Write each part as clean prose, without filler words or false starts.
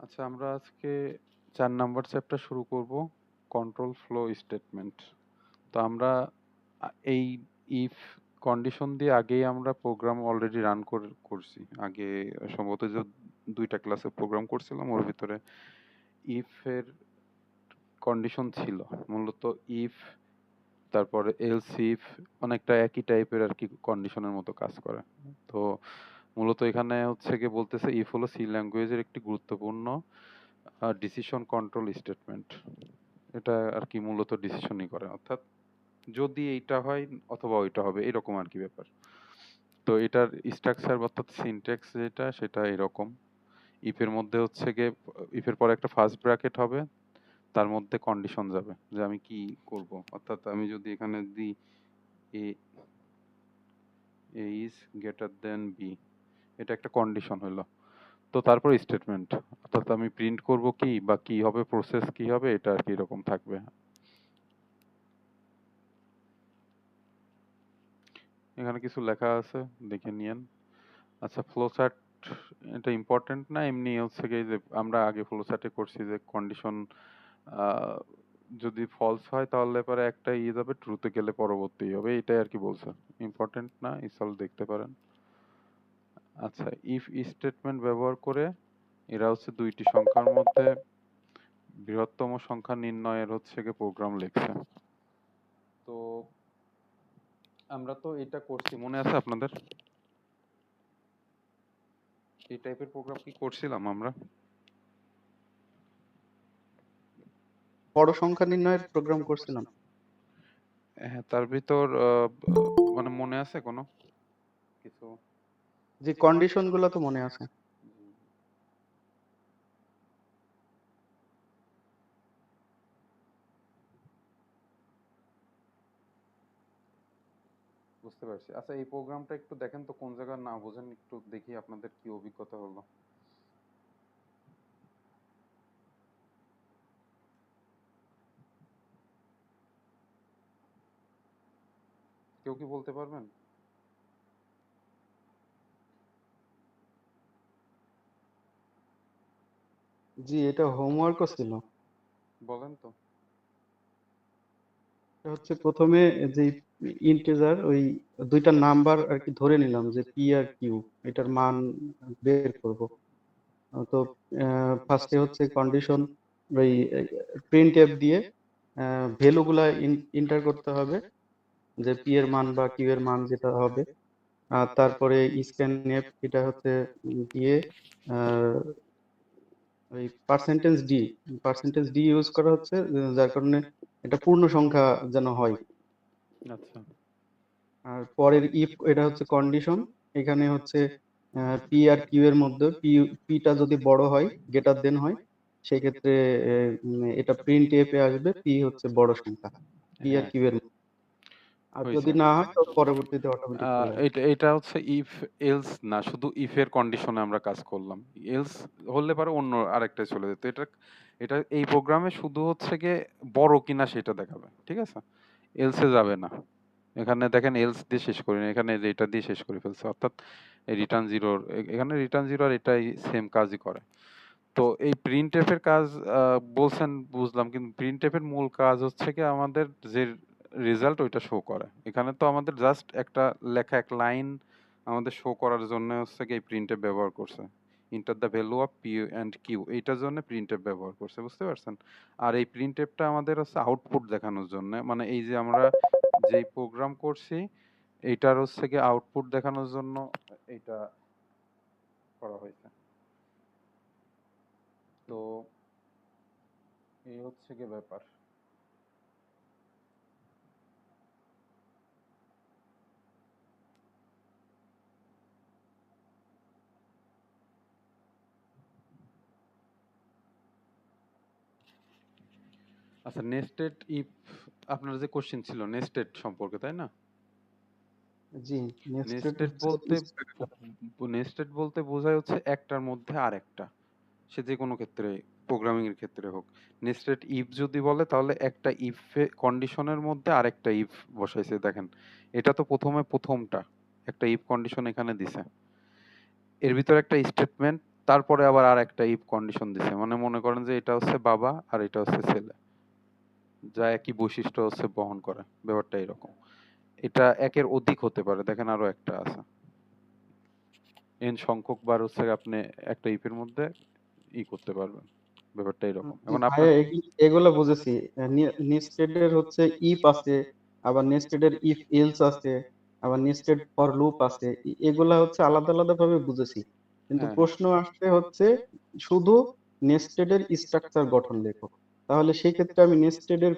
আচ্ছা, আমরা আজকে ৪ নাম্বার চ্যাপ্টার শুরু করব, কন্ট্রোল ফ্লো স্টেটমেন্ট। তো আমরা এই ইফ কন্ডিশন দিয়ে আগেই আমরা প্রোগ্রাম অলরেডি রান করছি। আগে সম্ভবত যে ২টা ক্লাসে প্রোগ্রাম করছিলাম, ওর ভিতরে ইফ এর কন্ডিশন ছিল। মূলত ইফ, তারপরে এলস ইফ, অনেকটা একই টাইপের আর কি কন্ডিশনের মতো কাজ করে। তো মূলত এখানে হচ্ছে গিয়ে বলতেছে ইফ হলো সি ল্যাঙ্গুয়েজের একটি গুরুত্বপূর্ণ ডিসিশন কন্ট্রোল স্টেটমেন্ট। এটা আর কি মূলত ডিসিশনই করে, অর্থাৎ যদি এইটা হয় অথবা ওইটা হবে, এরকম আর কি ব্যাপার। তো এটার স্ট্রাকচার অর্থাৎ সিনট্যাক্স যেটা সেটা এরকম। ইফের মধ্যে হচ্ছে গিয়ে ইফের পরে একটা ফার্স্ট ব্র্যাকেট হবে, তার মধ্যে কন্ডিশন যাবে যে আমি কি করব। অর্থাৎ আমি যদি এখানে দিই এ ইজ গ্রেটার দেন বি, এটা একটা কন্ডিশন হলো। তো তারপর স্টেটমেন্ট, অর্থাৎ আমি প্রিন্ট করব কি বা কি হবে, প্রসেস কি হবে, এটা আর কি এরকম থাকবে। এখানে কিছু লেখা আছে, দেখে নিয়েন। আচ্ছা, ফ্লো চার্ট এটা ইম্পর্টেন্ট না, এমনি হচ্ছে কি যে আমরা আগে ফ্লো চার্টে করছি যে কন্ডিশন যদি ফলস হয় তাহলে পরে একটা ইয়ে যাবে, ট্রুতে গেলে পরবর্তী হবে, এটাই আর কি বলছে। ইম্পর্টেন্ট না, ইসল দেখতে পারেন। আচ্ছা, ইফ স্টেটমেন্ট ব্যবহার করে এরা হচ্ছে দুইটি সংখ্যার মধ্যে বৃহত্তম সংখ্যা নির্ণয়ের হচ্ছে গিয়ে প্রোগ্রাম লিখছে। তো আমরা তো এটা করছি, মনে আছে আপনাদের? এই টাইপের প্রোগ্রাম কি করছিলাম আমরা? বড় সংখ্যা নির্ণয়ের প্রোগ্রাম করছিলাম। হ্যাঁ, তার ভিতর মানে মনে আছে কোনো কিছু? যে কন্ডিশন গুলো তো মনে আছে। বুঝতে পারছি। আচ্ছা, এই প্রোগ্রামটা একটু দেখেন তো, কোন জায়গায় না বোঝেন একটু দেখি আপনাদের কি অভিজ্ঞতা হলো। কেউ কি বলতে পারবেন? জি, এটা হোমওয়ার্কও ছিল। বলেন তো। এটা হচ্ছে প্রথমে যে ইন্টিজার ওই দুইটা নাম্বার আর কি ধরে নিলাম যে পি আর কিউ, এটার মান বের করব। তো ফার্স্টে হচ্ছে কন্ডিশন ওই প্রিন্ট এফ দিয়ে ভ্যালু গুলা ইন্টার করতে হবে, যে পি এর মান বা কিউ এর মান যেটা হবে। আর তারপরে স্ক্যান এফ, এটা হচ্ছে দিয়ে ওই পার্সেন্টেজ ডি ইউজ করা হচ্ছে, যার কারণে এটা পূর্ণ সংখ্যা যেন হয়। আচ্ছা। আর পরের ইফ, এটা হচ্ছে কন্ডিশন। এখানে হচ্ছে পি আর কিউ এর মধ্যে পিটা যদি বড় হয়, গ্রেটার দেন হয়, সেই ক্ষেত্রে এটা প্রিন্ট এফ এ আসবে পি হচ্ছে বড় সংখ্যা, পি আর হ্যাঁ, কিউ এর মধ্যে। আর হয়েছে। যদি না হয় তো পরবর্তীতে অটোমেটিক চলে আসবে। এটা এটা হচ্ছে ইফ এলস না, শুধু ইফ এর কন্ডিশনে আমরা কাজ করলাম। এলস হলে পরে অন্য আরেকটাই চলে যেত। এটা এটা এই প্রোগ্রামে শুধু হচ্ছে গিয়ে বড় কিনা সেটা দেখাবে, ঠিক আছে? এলসে যাবে না। এখানে দেখেন এলস দিয়ে শেষ করি না, এখানে এটা দিয়ে শেষ করে ফেলছে, অর্থাৎ রিটার্ন জিরোর, এখানে রিটার্ন জিরো আর এটাই সেম কাজই করে। তো এই প্রিন্টএফ এর কাজ বলছেন বুঝলাম, কিন্তু প্রিন্টএফ এর মূল কাজ হচ্ছে কি আমাদের যে রেজাল্ট ওইটা শো করে। এখানে তো আমাদের জাস্ট একটা লেখা, এক লাইন আমাদের শো করার জন্য হচ্ছে কি এই প্রিন্টএফ ব্যবহার করছে। Enter the value of P and Q, এইটার জন্য প্রিন্টএফ ব্যবহার করছে, বুঝতে পারছেন? আর এই প্রিন্টএফটা আমাদের হচ্ছে আউটপুট দেখানোর জন্য, মানে এই যে আমরা যেই প্রোগ্রাম করছি এইটার হচ্ছে কি আউটপুট দেখানোর জন্য এইটা করা হয়েছে। তো এই হচ্ছে কি ব্যাপার। আচ্ছা, নেস্টেড ইফ, আপনার যে কোশ্চেন ছিল নেস্টেড সম্পর্কে, তাই না? জি, নেস্টেড নেস্টেড হচ্ছে বলতে নেস্টেড বলতে বোঝায় হচ্ছে একটার মধ্যে আরেকটা, সে যে কোনো ক্ষেত্রে, প্রোগ্রামিং এর ক্ষেত্রে হোক। নেস্টেড ইফ যদি বলে তাহলে একটা ইফ কন্ডিশনের মধ্যে আরেকটা ইফ বসাইছে, দেখেন। এটা তো প্রথমে প্রথমটা একটা ইফ কন্ডিশন এখানে দিছে, এর ভিতরে একটা স্টেটমেন্ট, তারপরে আবার আর একটা ইফ কন্ডিশন দিছে, মানে মনে করেন যে এটা হচ্ছে বাবা আর এটা হচ্ছে ছেলে, যা একই বৈশিষ্ট্য হচ্ছে বহন করে, ব্যাপারটা এরকম। এটা একের অধিক হতে পারে, দেখেন আরো একটা আছে, এন সংখ্যক বার হচ্ছে আপনি একটা ইফের মধ্যে করতে পারবেন, ব্যাপারটা এরকম। জি এখন আপনার ভাইয়া, এগুলা বুঝেছি। নেস্টেড এর হচ্ছে ইফ আছে, আবার নেস্টেড এর ইফ এলস আছে, আবার নেস্টেড ফর লুপ আছে। এগুলা হচ্ছে আলাদা আলাদা ভাবে বুঝেছি, কিন্তু হ্যাঁ হ্যাঁ প্রশ্ন আসছে হচ্ছে শুধু নেস্টেড এর স্ট্রাকচার গঠন লেখো। তাহলে সেই ক্ষেত্রে আমি নেস্টেড এর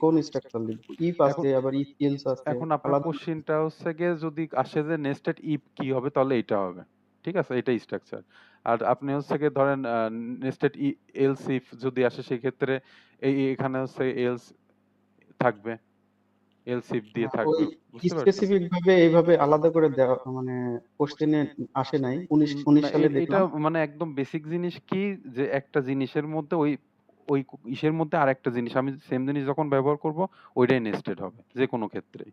কোন স্ট্রাকচার লিখবো? ইফ এখন আছে, আবার ইফ এলস আছে, এখন আপনার আলাদা। কোশ্চিনটা হচ্ছে গিয়ে যদি আসে যে নেস্টেড ইফ কি হবে, তাহলে এটা হবে, ঠিক আছে, এটাই স্ট্রাকচার। আর আপনি হচ্ছে গিয়ে ধরেন নেস্টেড এলস ইফ যদি আসে, সেই ক্ষেত্রে এখানে হচ্ছে এলস থাকবে, এলস ইফ দিয়ে হ্যাঁ, ওই থাকবে, বুঝতে পারছেন? স্পেসিফিক ভাবে এইভাবে আলাদা করে দেওয়া মানে কোশ্চেনে আসে নাই। উনিশ উনিশ না, সালে এটা দেখলাম। মানে একদম বেসিক জিনিস কি, যে একটা জিনিসের মধ্যে ওই ওই ইসের মধ্যে আর একটা জিনিস আমি সেম জিনিস যখন ব্যবহার করব, ওইটাই নেস্টেড হবে যে কোনো ক্ষেত্রেই,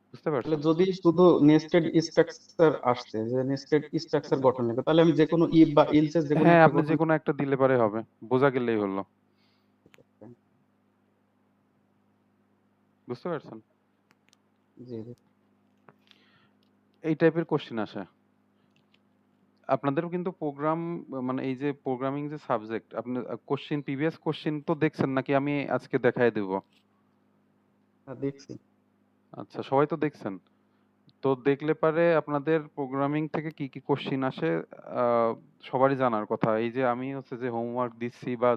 বুঝতে তাহলে পারছেন? যদি শুধু নেস্টেড স্ট্রাকচার আসছে, যে নেস্টেড স্ট্রাকচার গঠন লেখো, তাহলে আমি যে কোনো ইফ বা এলস এর যে কোনো হ্যাঁ, একটা আপনি গঠন। যে কোনো একটা দিলে পারে হবে, বোঝা গেলেই হলো, বুঝতে পারছেন? জি জি। এই টাইপের কোশ্চেন আসে। আপনাদেরও কিন্তু প্রোগ্রাম, মানে এই যে প্রোগ্রামিং যে সাবজেক্ট, আপনি কোশ্চেন প্রিভিয়াস কোশ্চেন তো দেখছেন নাকি আমি আজকে দেখায় দেব? হ্যাঁ, দেখছি। আচ্ছা, সবাই তো দেখছেন। তো দেখলে পারে আপনাদের প্রোগ্রামিং থেকে কি কি কোশ্চিন আসে সবারই জানার কথা। এই যে আমি হচ্ছে যে হোমওয়ার্ক দিচ্ছি বা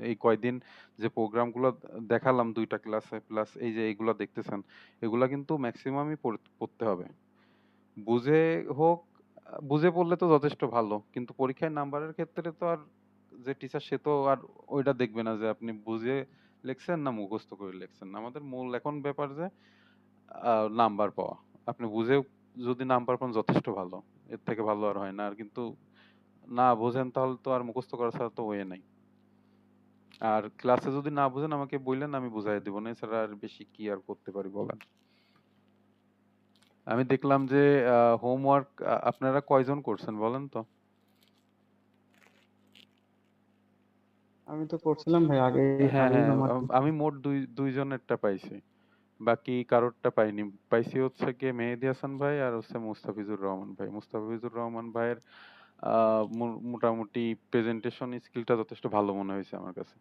এই কয়দিন যে প্রোগ্রামগুলো দেখালাম 2টা ক্লাসে, প্লাস এই যে এইগুলা দেখতেছেন, এগুলা কিন্তু ম্যাক্সিমামই পড়তে হবে। বুঝে হোক, বুঝে পড়লে তো যথেষ্ট ভালো, কিন্তু পরীক্ষায় নাম্বারের ক্ষেত্রে তো আর যে টিচার সে তো আর ওইটা দেখবে না যে আপনি বুঝে লিখছেন না মুখস্থ করে লিখছেন। আমাদের মূল এখন ব্যাপার যে নাম্বার পাওয়া। আপনি বুঝেও যদি নাম্বার পান যথেষ্ট ভালো। এর থেকে ভালো আর হয় না। আর কিন্তু না বোঝেন তাহলে তো আর মুখস্থ করা ছাড়া তো ওয়ে নাই। আর ক্লাসে যদি না বুঝেন আমাকে বললেন, আমি বুঝাই দিব না। এছাড়া আর বেশি কি আর করতে পারি বলেন? আমি দেখলাম যে হোমওয়ার্ক আপনারা কয়জন করছেন বলেন তো? আমি তো করছিলাম ভাই আগে। হ্যাঁ, আগেই হ্যাঁ, জমা আমি দিয়েছি। মোট দুইজনেরটা পাইছি। বাকি কারোরটা পাইনি। পাইছি হচ্ছে গিয়ে মেহেদী হাসান ভাই আর হচ্ছে মুস্তাফিজুর রহমান ভাই। মুস্তাফিজুর রহমান ভাইয়ের মোটামুটি প্রেজেন্টেশন স্কিলটা যথেষ্ট ভালো মনে হয়েছে আমার কাছে।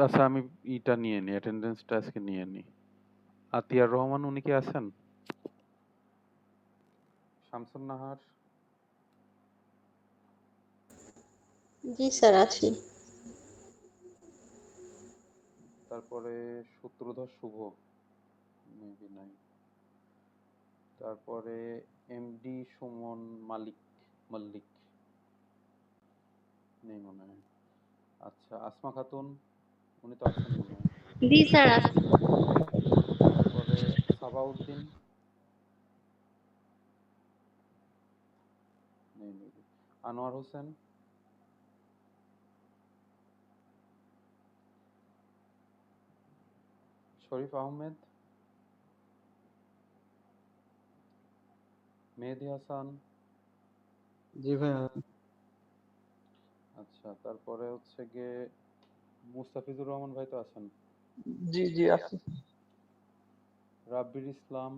আচ্ছা, আমি ইটা নিয়ে নিই, অ্যাটেন্ডেন্সটা আজকে নিয়ে নিই। আতিয়ার রহমান উনি কি আছেন? শামসুন নাহার, জি স্যার, আছি। তারপরে সূত্রধর শুভ, মেবি নাই। তারপরে এমডি সুমন মল্লিক নেই মনে হয়। আচ্ছা, আসমা খাতুন উনি তো আছেন মনে হয়। জি স্যার, আছি। তারপরে সাবাউদ্দিন নেই মেবি। আনোয়ার হোসেন, শরীফ আহমেদ, মেহেদী হাসান। জি ভাই। আচ্ছা, তারপরে হচ্ছে গিয়ে মুস্তাফিজুর রহমান ভাই তো আছেন। জি জি আছি। রাব্বির ইসলাম,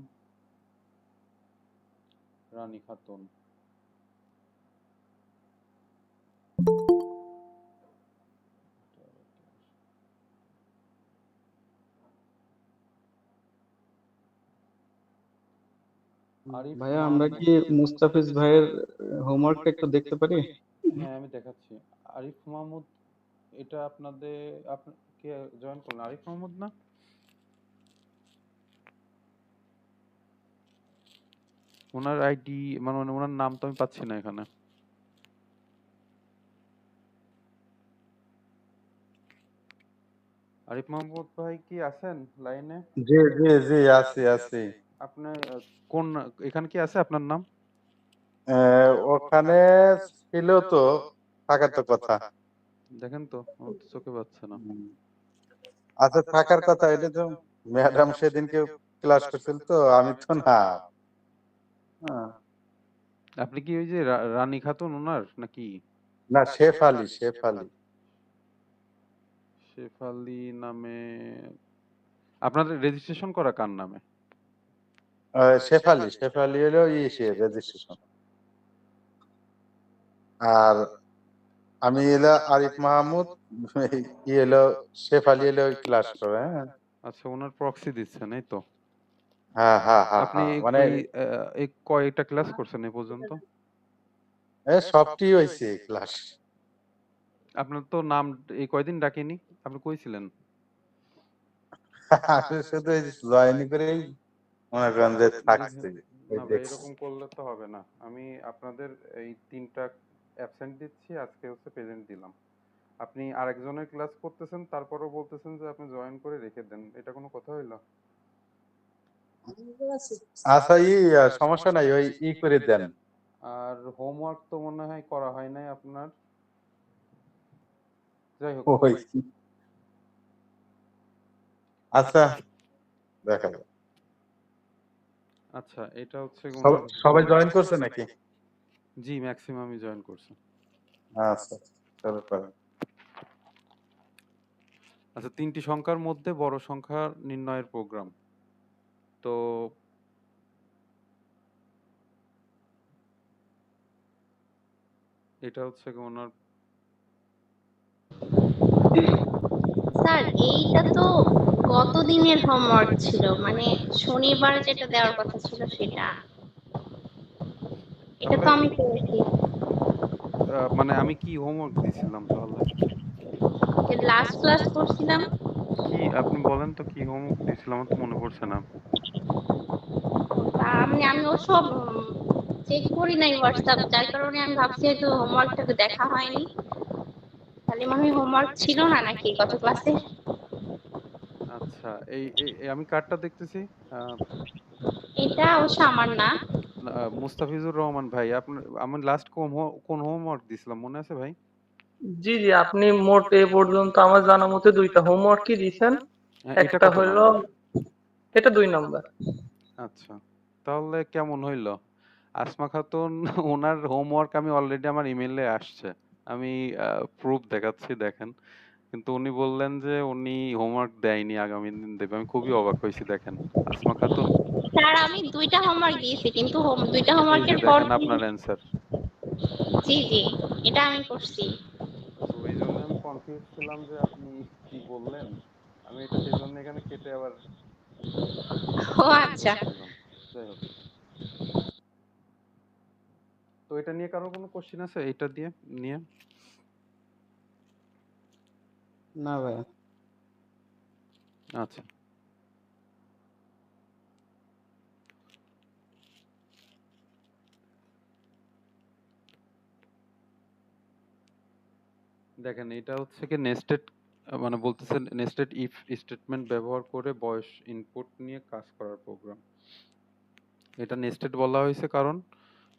রানী খাতুন। আরিফ ভাইয়া, আমরা মাহমুদ। কি মুস্তাফিজ ভাইয়ের হোমওয়ার্কটা একটু দেখতে পারি? হ্যাঁ, আমি দেখাচ্ছি। আরিফ মাহমুদ, এটা আপনাদের কে জয়েন করলেন? আরিফ মাহমুদ না? ওনার আইডি মানে ওনার নাম তো আমি পাচ্ছি না এখানে। আরিফ মাহমুদ ভাই কি আছেন লাইনে? জি জি জি, আছি আছি। আপনি কোন, এখানে কি আছে আপনার নাম? ওখানে ছিল তো, থাকার তো কথা। দেখেন তো, আমার তো চোখে পাচ্ছে না। হুম। আচ্ছা, থাকার কথা, এটা তো ম্যাডাম সেদিনকে ক্লাস করছিল তো, আমি তো না। হ্যাঁ। আপনি কি ওই যে রানী খাতুন ওনার নাকি? না, শেফালি, শেফালি। শেফালি নামে আপনাদের রেজিস্ট্রেশন করা কার নামে? শেফালি, শেফালি হলো সে রেজিস্ট্রেশন। আর আমি এলো আরিফ মাহমুদ, এলো শেফালি এলো ক্লাস করে। হ্যাঁ, আচ্ছা, ওনার প্রক্সি দিচ্ছেন, এই তো? হ্যাঁ, হ্যাঁ, হ্যাঁ, আপনি হ্যাঁ, মানে এই কয়টা ক্লাস করছেন এ পর্যন্ত? সবটি হয়েছে ক্লাস। আপনার তো নাম এই কয়দিন ডাকেনি, আপনি কইছিলেন? আমি শুধু জয়েন করেই মনে করেন যে থাকছি, ওই না ভাই, দেখছি। এরকম করলে তো হবে না। আমি আপনাদের এই 3টা অ্যাবসেন্ট দিচ্ছি, আজকে হচ্ছে প্রেজেন্ট দিলাম। আপনি আরেকজনের ক্লাস করতেছেন, তারপরেও বলতেছেন যে আপনি জয়েন করে রেখে দেন, এটা কোনো কথা হইলো? আচ্ছা, সমস্যা নাই, ওই করে দেন। আর হোমওয়ার্ক তো মনে হয় করা হয় নাই আপনার। যাই হোক, ওই আচ্ছা, দেখা যাক। আচ্ছা, এটা হচ্ছে ওনার। সবাই জয়েন করছে নাকি? জি, ম্যাক্সিমামই জয়েন করছে। আচ্ছা, চলো করেন। আচ্ছা, 3টি সংখ্যার মধ্যে বড় সংখ্যা নির্ণয়ের প্রোগ্রাম। তো এটা হচ্ছে ওনার। স্যার এইটা তো গত দিনের হোমওয়ার্ক ছিল, মানে শনিবার যেটা দেওয়ার কথা ছিল সেটা। এটা তো আমি করেছি। মানে আমি কি হোমওয়ার্ক দিছিলাম তাহলে? লাস্ট ক্লাস করছিলাম। কি আপনি বলেন তো, কি হোমওয়ার্ক দিছিলাম? আমার তো মনে পড়ছে না। আমি ওসব চেক করি নাই হোয়াটসঅ্যাপ, যার কারণে আমি ভাবছি হয়তো হোমওয়ার্কটাকে দেখা হয়নি। তাহলে মনে হয় হোমওয়ার্ক ছিল না নাকি গত ক্লাসে? আচ্ছা, এই আমি কার্ডটা দেখতেছি। আহ, এটা অবশ্য আমার না। মুস্তাফিজুর রহমান ভাই, আপনার আমি লাস্ট কোন হোমওয়ার্ক দিছিলাম মনে আছে ভাই? জি জি, আপনি মোট এ পর্যন্ত আমার জানা মতে 2টা হোমওয়ার্কই দিয়েছেন। হ্যাঁ, এটা একটা কত হইল, নাম্বার? এটা 2 নাম্বার। আচ্ছা, তাহলে কেমন হইলো? আসমা খাতুন ওনার হোমওয়ার্ক আমি অলরেডি আমার ইমেইলে আসছে। আমি প্রুফ দেখাচ্ছি, দেখেন। কিন্তু উনি বললেন যে উনি হোমওয়ার্ক দেয়নি, আগামী দিন দেবে। আমি খুবই অবাক হয়েছি, দেখেন। আসমা খাতুন, স্যার আমি 2টা হোমওয়ার্ক দিয়েছি, কিন্তু 2টা এই যে হোমওয়ার্কের পর দেখেন আপনার অ্যান্সার। জি জি, এটা আমি করছি। তো এই জন্য আমি কনফিউজ ছিলাম যে আপনি কি বললেন। আমি এটা সেই জন্য এখানে কেটে আবার ও আচ্ছা। বসাইলাম। যাই হোক, তো এটা নিয়ে কারো কোনো কোশ্চেন আছে এটা দিয়ে নিয়ে? না ভাইয়া। আচ্ছা, দেখেন, এটা হচ্ছে কি নেস্টেড, মানে বলতেছেন নেস্টেড ইফ স্টেটমেন্ট ব্যবহার করে বয়স ইনপুট নিয়ে কাজ করার প্রোগ্রাম। এটা নেস্টেড বলা হয়েছে কারণ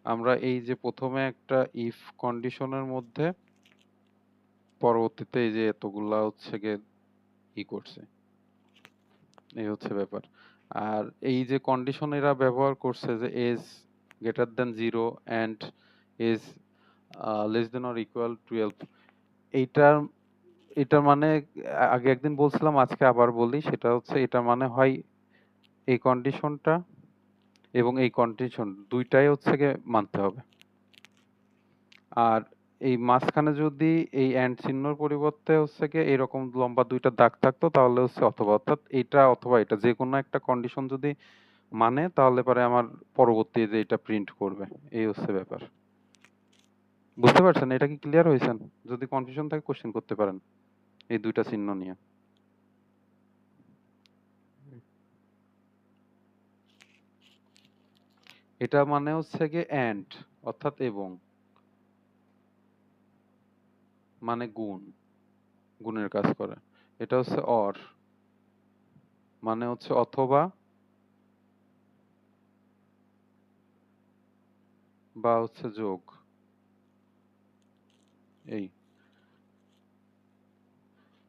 আমরা এই যে প্রথমে একটা ইফ কন্ডিশনের মধ্যে পরবর্তীতে এই যে এতগুলা হচ্ছে গিয়ে করছে, এই হচ্ছে ব্যাপার। আর এই যে কন্ডিশন এরা ব্যবহার করছে যে age greater than 0 and age less than or equal 12, এইটার এটার মানে আগে একদিন বলছিলাম, আজকে আবার বলি, সেটা হচ্ছে এটা মানে হয় এই কন্ডিশনটা এবং এই কন্ডিশন দুইটাই হচ্ছে গিয়ে মানতে হবে। আর এই মাঝখানে যদি এই এন্ড চিহ্নর পরিবর্তে হচ্ছে গিয়ে এরকম লম্বা 2টা দাগ থাকতো তাহলে হচ্ছে অথবা, অর্থাৎ এটা অথবা এটা যে কোনো একটা কন্ডিশন যদি মানে তাহলে পরে আমার পরবর্তী যে এটা প্রিন্ট করবে, এই হচ্ছে ব্যাপার। বুঝতে পারছেন? এটা কি ক্লিয়ার হয়েছেন? যদি কনফিউশন থাকে কোশ্চেন করতে পারেন এই 2টা চিহ্ন নিয়ে। এটা মানে হচ্ছে গিয়ে এন্ড, অর্থাৎ এবং, মানে গুণ, গুণের কাজ করে। এটা হচ্ছে অর, মানে হচ্ছে অথবা বা হচ্ছে যোগ, এই।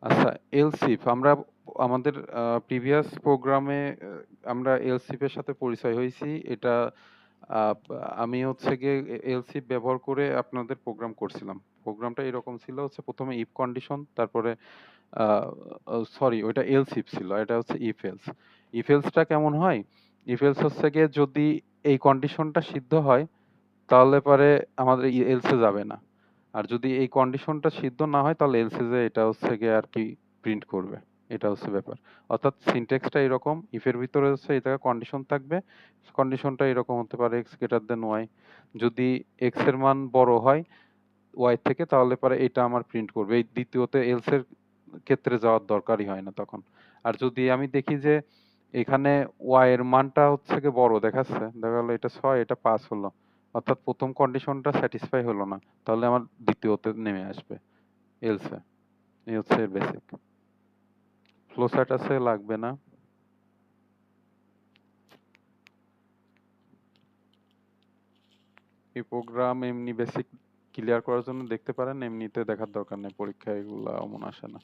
আচ্ছা, এলসিফ আমরা আমাদের প্রিভিয়াস প্রোগ্রামে আমরা এলসিফ এর সাথে পরিচয় হয়েছি। এটা আমি হচ্ছে গিয়ে এলসিফ ব্যবহার করে আপনাদের প্রোগ্রাম করছিলাম। প্রোগ্রামটা এরকম ছিল হচ্ছে প্রথমে ইফ কন্ডিশন, তারপরে সরি ওইটা এলস ইফ ছিল, এটা হচ্ছে ইফ এলস। ইফ এলসটা কেমন হয়? ইফ এলস হচ্ছে গিয়ে যদি এই কন্ডিশনটা সিদ্ধ হয় তাহলে পরে আমাদের এলসে যাবে না। আর যদি এই কন্ডিশনটা সিদ্ধ না হয় তাহলে এলসে যে এটা হচ্ছে গিয়ে আর কি প্রিন্ট করবে। এটা হচ্ছে ব্যাপার। অর্থাৎ সিনট্যাক্সটা এরকম, ইফ এর ভিতরে হচ্ছে এই জায়গায় কন্ডিশন থাকবে। কন্ডিশনটা এরকম হতে পারে x গ্রেটার দেন y। যদি x এর মান বড় হয় y থেকে তাহলে পরে এটা আমার প্রিন্ট করবে। এই দ্বিতীয়তে এলস এর ক্ষেত্রে যাওয়ার দরকারই হয় না তখন। আর যদি আমি দেখি যে এখানে y এর মানটা হচ্ছে গিয়ে বড় দেখাচ্ছে, দেখা গেলো এটা 6 এটা 5 হলো, অর্থাৎ প্রথম কন্ডিশনটা স্যাটিসফাই হলো না, তাহলে আমার দ্বিতীয়তে নেমে আসবে এলসে। এই হচ্ছে বেসিক। ফ্লো চার্ট আছে, লাগবে না। এই প্রোগ্রাম এমনি বেসিক ক্লিয়ার করার জন্য দেখতে পারেন, এমনিতে দেখার দরকার নেই, পরীক্ষায় এগুলা অমন আসে না।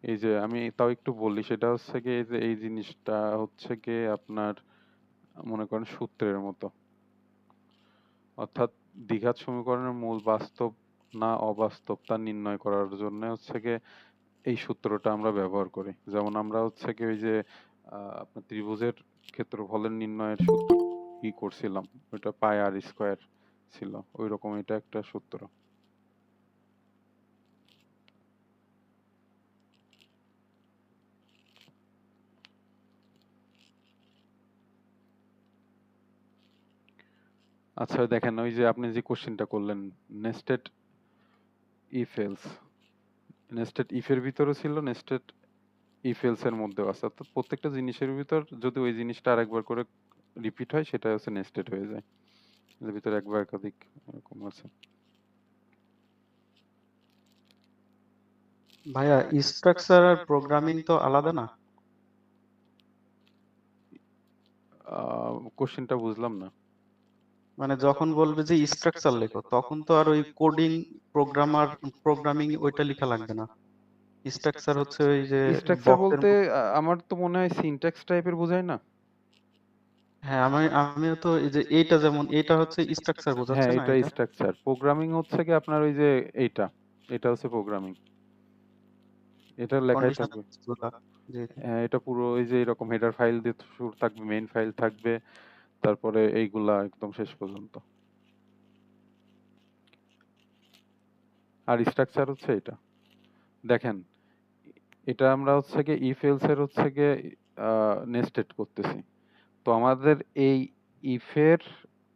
এই যে আমি তাও একটু বলি, সেটা হচ্ছে গিয়ে এই যে এই জিনিসটা হচ্ছে গিয়ে আপনার মনে করেন সূত্রের মতো। অর্থাৎ দ্বিঘাত সমীকরণের মূল বাস্তব না অবাস্তব তা নির্ণয় করার জন্য হচ্ছে গিয়ে এই সূত্রটা আমরা ব্যবহার করি। যেমন আমরা হচ্ছে গিয়ে ওই যে আপনার ত্রিভুজের ক্ষেত্রফলের নির্ণয়ের সূত্র কি করছিলাম, ওইটা পাই আর স্কোয়ার ছিল, ওই রকম এটা একটা সূত্র। আচ্ছা দেখেন, ওই যে আপনি যে কোশ্চেনটা করলেন nested if else, nested if এর ভিতরে ছিল, নেস্টেড ইফ এলস এর মধ্যেও আছে। অর্থাৎ প্রত্যেকটা জিনিসের ভিতর যদি ওই জিনিসটা আরেকবার করে রিপিট হয় সেটা হচ্ছে নেস্টেড হয়ে যায়। এর ভিতরে একবার একাধিক এরকম আছে। ভাইয়া স্ট্রাকচার আর প্রোগ্রামিং তো আলাদা না? কোশ্চেনটা বুঝলাম না। মানে যখন বলবে যে স্ট্রাকচার লেখো তখন তো আর ওই কোডিং প্রোগ্রামিং ওইটা লেখা লাগবে না। স্ট্রাকচার হচ্ছে ওই যে স্ট্রাকচার বক্সের বলতে আমার তো মনে হয় সিনট্যাক্স টাইপের বোঝায় না? হ্যাঁ আমিও তো এই যে এইটা যেমন এটা হচ্ছে স্ট্রাকচার বোঝাচ্ছে হ্যাঁ না এটা এটা স্ট্রাকচার। প্রোগ্রামিং হচ্ছে কি আপনার ওই যে এইটা, এটা হচ্ছে প্রোগ্রামিং, এটা লেখাই কন্ডিশন থাকবে। গুলা। জি জি। হ্যাঁ এটা পুরো এই যে এরকম হেডার ফাইল দিয়ে শুরু থাকবে, মেইন ফাইল থাকবে, তারপরে এইগুলা একদম শেষ পর্যন্ত। আর স্ট্রাকচার হচ্ছে এটা। দেখেন এটা আমরা হচ্ছে গিয়ে ইফ এলস এর হচ্ছে গিয়ে নেস্টেড করতেছি। তো আমাদের এই ইফের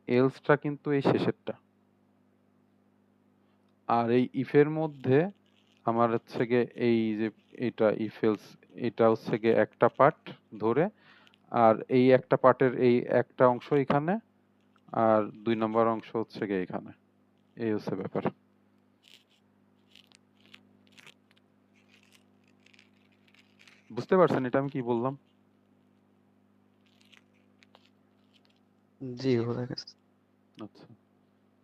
এলসটা কিন্তু এই শেষেরটা। আর এই ইফের মধ্যে আমার হচ্ছে গিয়ে এই যে এটা ইফ এলস, এটা হচ্ছে গিয়ে একটা পার্ট ধরে, আর এই একটা পার্টের এই একটা অংশ এখানে, আর 2 নম্বর অংশ হচ্ছে গিয়ে এখানে। এই হচ্ছে ব্যাপার। বুঝতে পারছেন এটা আমি কি বললাম? জি বোঝা গেছে। আচ্ছা,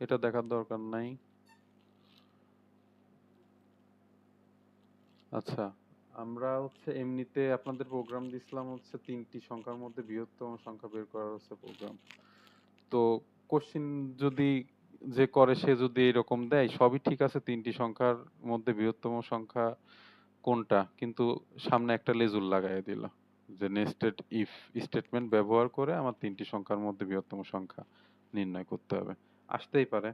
এটা দেখার দরকার নাই। আচ্ছা, আমরা হচ্ছে এমনিতে আপনাদের প্রোগ্রাম দিছিলাম হচ্ছে 3টি সংখ্যার মধ্যে বৃহত্তম সংখ্যা বের করার হচ্ছে প্রোগ্রাম। তো কোশ্চিন যদি যে করে সে যদি এরকম দেয় সবই ঠিক আছে, 3টি সংখ্যার মধ্যে বৃহত্তম সংখ্যা কোনটা, কিন্তু সামনে একটা লেজুর লাগাই দিল যে নেস্টেড ইফ স্টেটমেন্ট ব্যবহার করে আমার 3টি সংখ্যার মধ্যে বৃহত্তম সংখ্যা নির্ণয় করতে হবে। আসতেই পারে।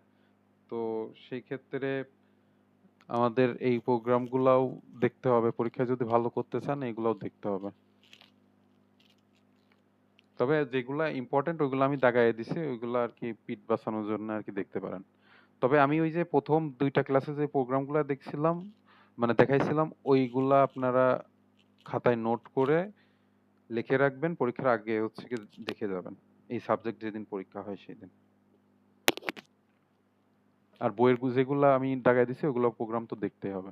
তো সেই ক্ষেত্রে আমাদের এই প্রোগ্রামগুলাও দেখতে হবে, পরীক্ষায় যদি ভালো করতে চান এগুলাও দেখতে হবে। তবে যেগুলা ইম্পর্টেন্ট ওইগুলো আমি দাগায় দিছি, ওইগুলো আর কি পিঠ বাঁচানোর জন্য আর কি দেখতে পারেন। তবে আমি ওই যে প্রথম 2টা ক্লাসে যে প্রোগ্রামগুলো দেখছিলাম মানে দেখাইছিলাম, ওইগুলা আপনারা খাতায় নোট করে লিখে রাখবেন, পরীক্ষার আগে হচ্ছে কি দেখে যাবেন এই সাবজেক্ট যেদিন পরীক্ষা হয় সেদিন। আর বইয়ের যেগুলা আমি দাগায় দিছি ওগুলো প্রোগ্রাম তো দেখতেই হবে।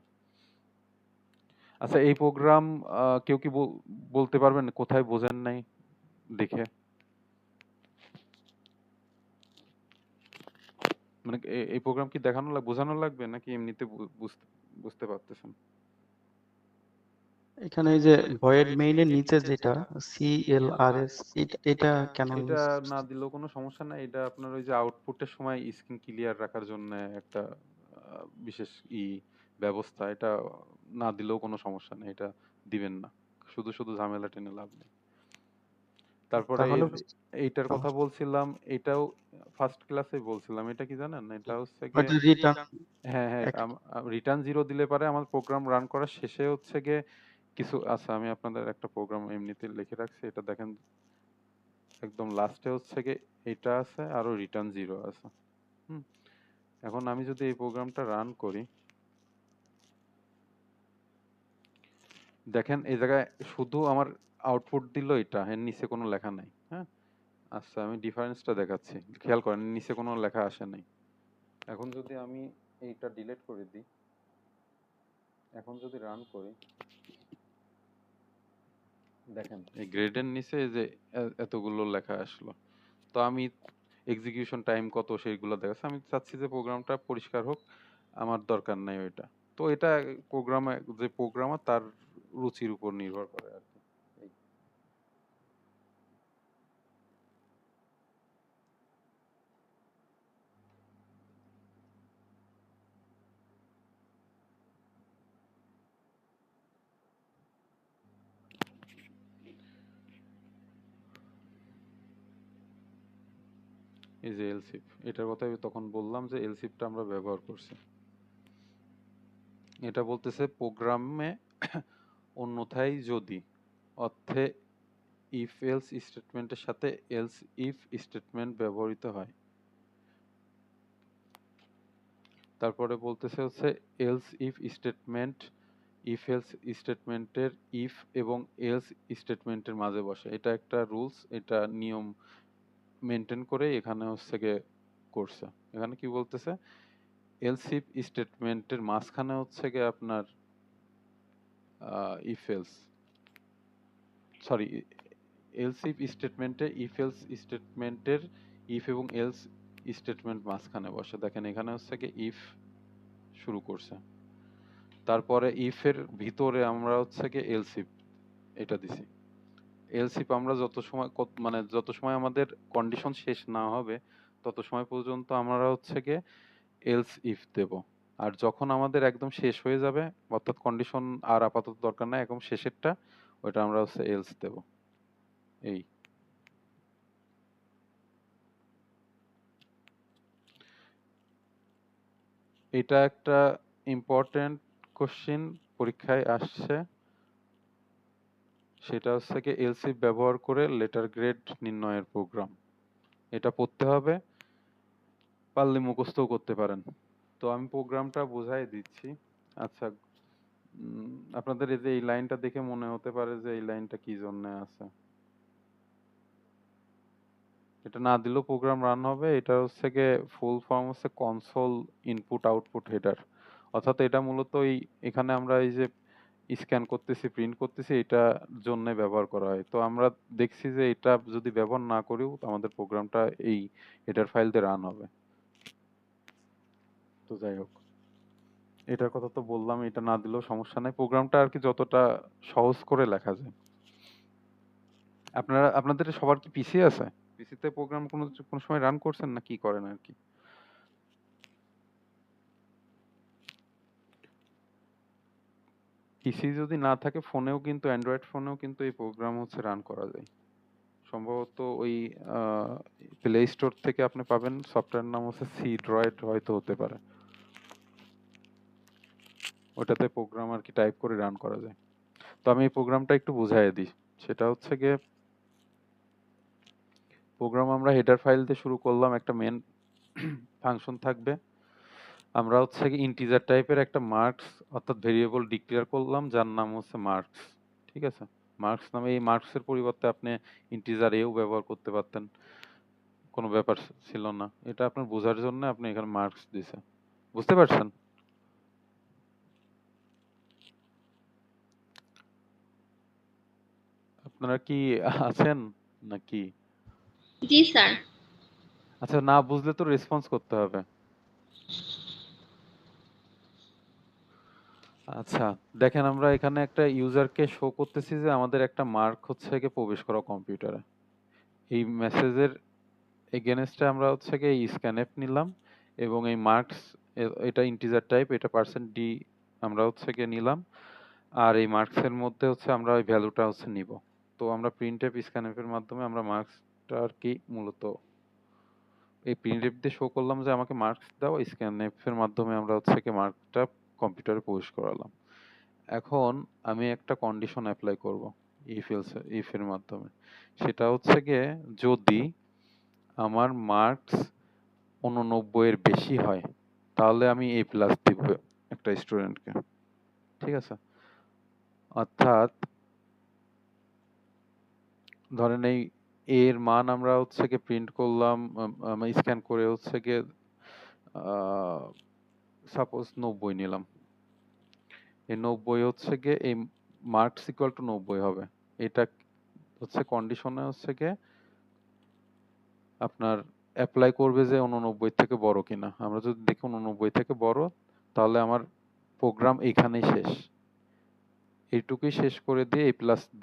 আচ্ছা এই প্রোগ্রাম কেউ কি বলতে পারবেন কোথায় বোঝেন নাই দেখে? মানে এই প্রোগ্রাম কি দেখানো বোঝানো লাগবে নাকি এমনিতে বুঝতে বুঝতে পারতেছেন? এখানে এই যে ভয়েড মেইনের নিচে যেটা CLRS এটা কেন এটা ইউজ না দিলেও কোনো সমস্যা নাই। এটা আপনার ওই যে আউটপুটের সময় স্ক্রিন ক্লিয়ার রাখার জন্য একটা বিশেষ ব্যবস্থা। এটা না দিলেও কোনো সমস্যা নেই। এটা দিবেন না। শুধু শুধু ঝামেলা টেনে লাভ নেই। তারপরে তাহলে এইটার কথা বলছিলাম, এটাও ফার্স্ট ক্লাসেই বলছিলাম। এটা কি জানেন? এটা হচ্ছে গিয়ে ওটা রিটার্ন হ্যাঁ, হ্যাঁ, রিটার্ন 0 দিলে পারে আমার প্রোগ্রাম রান করার শেষে হচ্ছে গিয়ে কিছু আচ্ছা আমি আপনাদের একটা প্রোগ্রাম এমনিতে লিখে রাখছি। এটা দেখেন একদম লাস্টে হচ্ছে গিয়ে এটা আছে আরো রিটার্ন 0 আছে। হুম। এখন আমি যদি এই প্রোগ্রামটা রান করি, দেখেন এই জায়গায় শুধু আমার আউটপুট দিল এটা, এর নিচে কোনো লেখা নাই। হ্যাঁ? আচ্ছা আমি ডিফারেন্সটা দেখাচ্ছি। খেয়াল করেন নিচে কোনো লেখা আসে নাই। এখন যদি আমি এইটা ডিলিট করে দিই, এখন যদি রান করি, দেখেন এই গ্রেডের নিচে এই যে এতগুলো লেখা আসলো। তো আমি এক্সিকিউশন টাইম কত সেইগুলো দেখাচ্ছে। আমি চাচ্ছি যে প্রোগ্রামটা পরিষ্কার হোক, আমার দরকার নাই ওইটা। তো এটা প্রোগ্রামে যে প্রোগ্রামার তার রুচির উপর নির্ভর করে আর কি। এই। এই যে এলসিফ, এটার কথা তখন বললাম যে এলসিফটা আমরা ব্যবহার করছি। এটা বলতেছে প্রোগ্রামে অন্যথায় যদি অর্থে ইফ এলস স্টেটমেন্টের সাথে এলস ইফ স্টেটমেন্ট ব্যবহৃত হয়। তারপরে বলতেছে হচ্ছে else if statement if else স্টেটমেন্টের ইফ এবং এলস স্টেটমেন্টের মাঝে বসে। এটা একটা রুলস, এটা নিয়ম মেনটেন করে এখানে হচ্ছে গিয়ে করছে। এখানে কি বলতেছে এলস ইফ স্টেটমেন্টের মাঝখানে হচ্ছে গিয়ে আপনার if else sorry else if স্টেটমেন্টে ইফ এলস স্টেটমেন্টের ইফ এবং এলস স্টেটমেন্ট মাঝখানে বসে। দেখেন এখানে হচ্ছে কি ইফ শুরু করছে, তারপরে ইফ এর ভিতরে আমরা হচ্ছে কি এলস ইফ এটা দিছি। এলস ইফ আমরা যত সময় মানে যত সময় আমাদের কন্ডিশন শেষ না হবে তত সময় পর্যন্ত আমরা হচ্ছে কি এলস ইফ দেব। আর যখন আমাদের একদম শেষ হয়ে যাবে অর্থাৎ কন্ডিশন আর আপাতত দরকার নাই, একদম শেষেরটা ওইটা আমরা হচ্ছে এলস দেব। এই এটা একটা ইম্পর্টেন্ট কোশ্চিন পরীক্ষায় আসছে। সেটা হচ্ছে কি এলসিফ ব্যবহার করে লেটার গ্রেড নির্ণয়ের প্রোগ্রাম। এটা পড়তে হবে, পারলে মুখস্থও করতে পারেন। তো আমি প্রোগ্রামটা বুঝাই দিচ্ছি। আচ্ছা আপনাদের এই যে এই লাইনটা দেখে মনে হতে পারে যে এই লাইনটা কি জন্য আছে। এটা না দিলেও প্রোগ্রাম রান হবে। এটা হচ্ছে গিয়ে ফুল ফর্ম হচ্ছে কনসোল ইনপুট আউটপুট হেডার। অর্থাৎ এটা মূলত এখানে আমরা এই যে স্ক্যান করতেছি প্রিন্ট করতেছি এটার জন্য ব্যবহার করা হয়। তো আমরা দেখছি যে এটা যদি ব্যবহার না করিও আমাদের প্রোগ্রামটা এই হেডার ফাইল দিয়ে রান হবে। তো যাই হোক এটার কথা তো বললাম, এটা না দিলেও সমস্যা নাই। প্রোগ্রামটা আর কি যতটা সহজ করে লেখা যায়। আপনাদের সবার কি পিসি আছে? পিসিতে প্রোগ্রাম কোনো সময় রান করছেন না কি করেন আর কি? পিসি যদি না থাকে ফোনেও কিন্তু অ্যান্ড্রয়েড ফোনেও কিন্তু এই প্রোগ্রাম হচ্ছে রান করা যায়। সম্ভবত ওই প্লে স্টোর থেকে আপনি পাবেন, সফটওয়্যার নাম হচ্ছে সি ড্রয়েড হয়তো হতে পারে। ওটাতে প্রোগ্রাম আর কি টাইপ করে রান করা যায়। তো আমি এই প্রোগ্রামটা একটু বুঝাইয়ে দিই। সেটা হচ্ছে গিয়ে প্রোগ্রাম আমরা হেডার ফাইল দিয়ে শুরু করলাম, একটা মেন ফাংশন থাকবে। আমরা হচ্ছে কি ইন্টিজার টাইপের একটা মার্কস অর্থাৎ ভেরিয়েবল ডিক্লেয়ার করলাম যার নাম হচ্ছে মার্কস। ঠিক আছে? মার্কস নামে এই মার্কসের পরিবর্তে আপনি ইন্টিজার এও ব্যবহার করতে পারতেন, কোনো ব্যাপার ছিল না। এটা আপনার বোঝার জন্য আপনি এখানে মার্কস দিছে। বুঝতে পারছেন? আপনারা কি আছেন নাকি? জি স্যার। আচ্ছা না বুঝলে তো রেসপন্স করতে হবে। আচ্ছা, দেখেন আমরা এখানে একটা ইউজারকে শো করতেছি যে আমাদের একটা মার্ক হচ্ছে গিয়ে প্রবেশ করা কম্পিউটারে। এই মেসেজের এগেনস্টে আমরা হচ্ছে গিয়ে এই স্ক্যানএফ নিলাম এবং এই মার্কস এটা ইন্টিজার টাইপ, এটা %d আমরা হচ্ছে গিয়ে নিলাম। আর এই মার্কসের মধ্যে হচ্ছে আমরা ওই ভ্যালুটা হচ্ছে নিব। তো আমরা প্রিন্টএফ স্ক্যানএফ এর মাধ্যমে আমরা মার্কসটা আর কি মূলত এই প্রিন্টএফ দিয়ে শো করলাম যে আমাকে মার্কস দাও, স্ক্যানএফ এর মাধ্যমে আমরা হচ্ছে গিয়ে মার্কটা কম্পিউটারে প্রবেশ করালাম। এখন আমি একটা কন্ডিশন অ্যাপ্লাই করব ইফ এর মাধ্যমে। সেটা হচ্ছে গিয়ে যদি আমার মার্কস 89 এর বেশি হয় তাহলে আমি A+ দিব একটা স্টুডেন্টকে। ঠিক আছে? অর্থাৎ ধরেন এই A এর মান আমরা হচ্ছে গিয়ে প্রিন্ট করলাম, আমরা স্ক্যান করে হচ্ছে গিয়ে সাপোজ 90 নিলাম। এই 90 হচ্ছে গিয়ে এই মার্কস ইকুয়াল টু 90 হবে। এটা হচ্ছে কন্ডিশনে হচ্ছে গিয়ে আপনার অ্যাপ্লাই করবে যে 89 থেকে বড় কিনা। আমরা যদি দেখি 89 থেকে বড় তাহলে আমার প্রোগ্রাম এইখানেই শেষ। এইটুকুই শেষ করে দিয়ে A+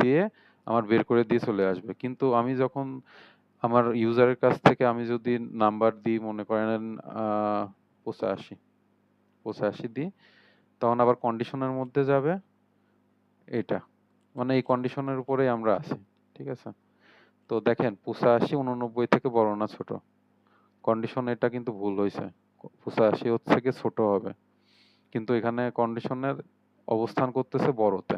দিয়ে আমার বের করে দিয়ে চলে আসবে। কিন্তু আমি যখন আমার ইউজারের কাছ থেকে আমি যদি নাম্বার দিই মনে করেন 85 দিই, তখন আবার কন্ডিশনের মধ্যে যাবে এটা। মানে এই কন্ডিশনের উপরেই আমরা আছি। ঠিক আছে? তো দেখেন 85 89 থেকে বড় না ছোট? কন্ডিশন এটা কিন্তু ভুল হইছে। 85 হচ্ছে গিয়ে ছোট হবে। কিন্তু এখানে কন্ডিশনের অবস্থান করতেছে বড়তে।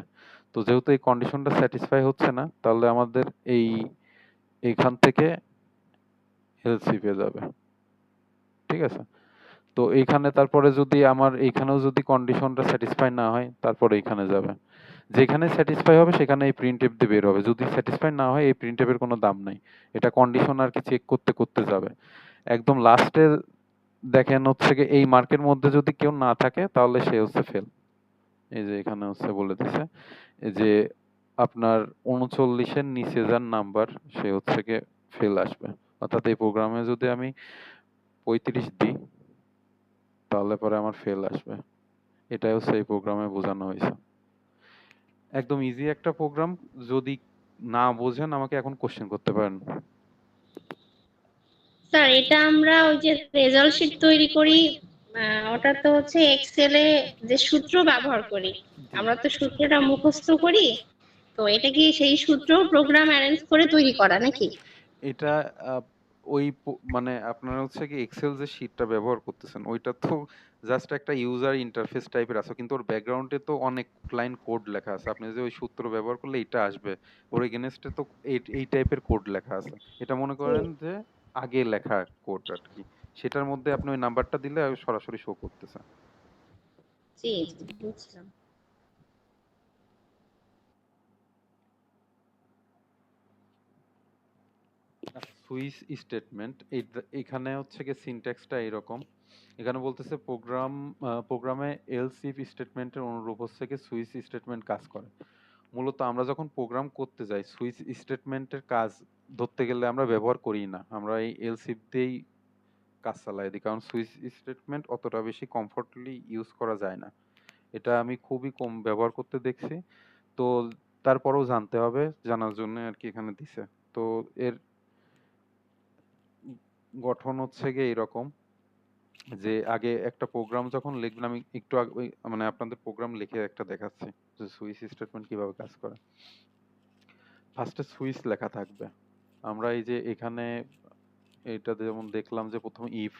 তো যেহেতু এই কন্ডিশনটা স্যাটিসফাই হচ্ছে না তাহলে আমাদের এইখান থেকে এলসিপে যাবে। ঠিক আছে? তো এইখানে তারপরে যদি আমার এইখানেও যদি কন্ডিশনটা স্যাটিসফাই না হয় তারপরে এইখানে যাবে। যেখানে স্যাটিসফাই হবে সেখানে এই প্রিন্টএফ দিয়ে বের হবে। যদি স্যাটিসফাই না হয় এই প্রিন্টএফ এর কোনো দাম নাই। এটা কন্ডিশন আর কি চেক করতে করতে যাবে। একদম লাস্টে দেখেন হচ্ছে গিয়ে এই মার্কের মধ্যে যদি কেউ না থাকে তাহলে সে হচ্ছে ফেল। এই যে এখানে হচ্ছে বলে দিছে এই যে আপনার 39 এর নিচে যার নাম্বার সে হচ্ছে গিয়ে ফেল আসবে। অর্থাৎ এই প্রোগ্রামে যদি আমি 35 দিই তাহলে পরে আমার ফেল আসবে। এটাই হচ্ছে এই প্রোগ্রামে বোঝানো হয়েছে। একদম ইজি একটা প্রোগ্রাম। যদি না বোঝেন আমাকে এখন কোশ্চেন করতে পারেন। স্যার এটা আমরা ওই যে রেজাল্ট শিট তৈরি করি, ওটা তো হচ্ছে এক্সেলে যে সূত্র ব্যবহার করি, আমরা তো সূত্রটা মুখস্থ করি, তো এটা কি সেই সূত্র প্রোগ্রাম অ্যারেঞ্জ করে তৈরি করা নাকি? এটা মানে আপনারা হচ্ছে কি এক্সেল যে শীটটা ব্যবহার করতেছেন ওইটা তো জাস্ট একটা ইউজার ইন্টারফেস টাইপের আছে, কিন্তু ওর ব্যাকগ্রাউন্ডে তো অনেক লাইন কোড লেখা আছে। আপনি যে ওই সূত্র ব্যবহার করলে এটা আসবে, ওর এগেনস্টে তো এই টাইপের কোড লেখা আছে। এটা মনে করেন যে আগে লেখা কোড আর কি। সেটার মধ্যে আপনি ওই নাম্বারটা দিলে সরাসরি শো করতেছে। জি জি বুঝলাম। সুইচ স্টেটমেন্ট এখানে হচ্ছে কি সিনট্যাক্সটা এরকম। এখানে বলতেছে প্রোগ্রামে এলস ইফ স্টেটমেন্টের অনুরূপ হচ্ছে কি সুইচ স্টেটমেন্ট কাজ করে। মূলত আমরা যখন প্রোগ্রাম করতে যাই সুইচ স্টেটমেন্টের কাজ ধরতে গেলে আমরা ব্যবহার করি না, আমরা এই এলস ইফ দিয়েই কাজ চালাই দিই, কারণ সুইচ স্টেটমেন্ট অতটা বেশি কমফোর্টলি ইউজ করা যায় না। এটা আমি খুবই কম ব্যবহার করতে দেখছি। তো তারপরেও জানতে হবে, জানার জন্য আর কি এখানে দিছে। তো এর গঠন হচ্ছে গিয়ে এরকম যে আগে একটা প্রোগ্রাম যখন লিখবেন, আমি একটু মানে আপনাদের প্রোগ্রাম লিখে একটা দেখাচ্ছি যে সুইচ স্টেটমেন্ট কিভাবে কাজ করে। ফার্স্টে সুইচ লেখা থাকবে। আমরা এই যে এখানে এইটাতে যেমন দেখলাম যে প্রথমে ইফ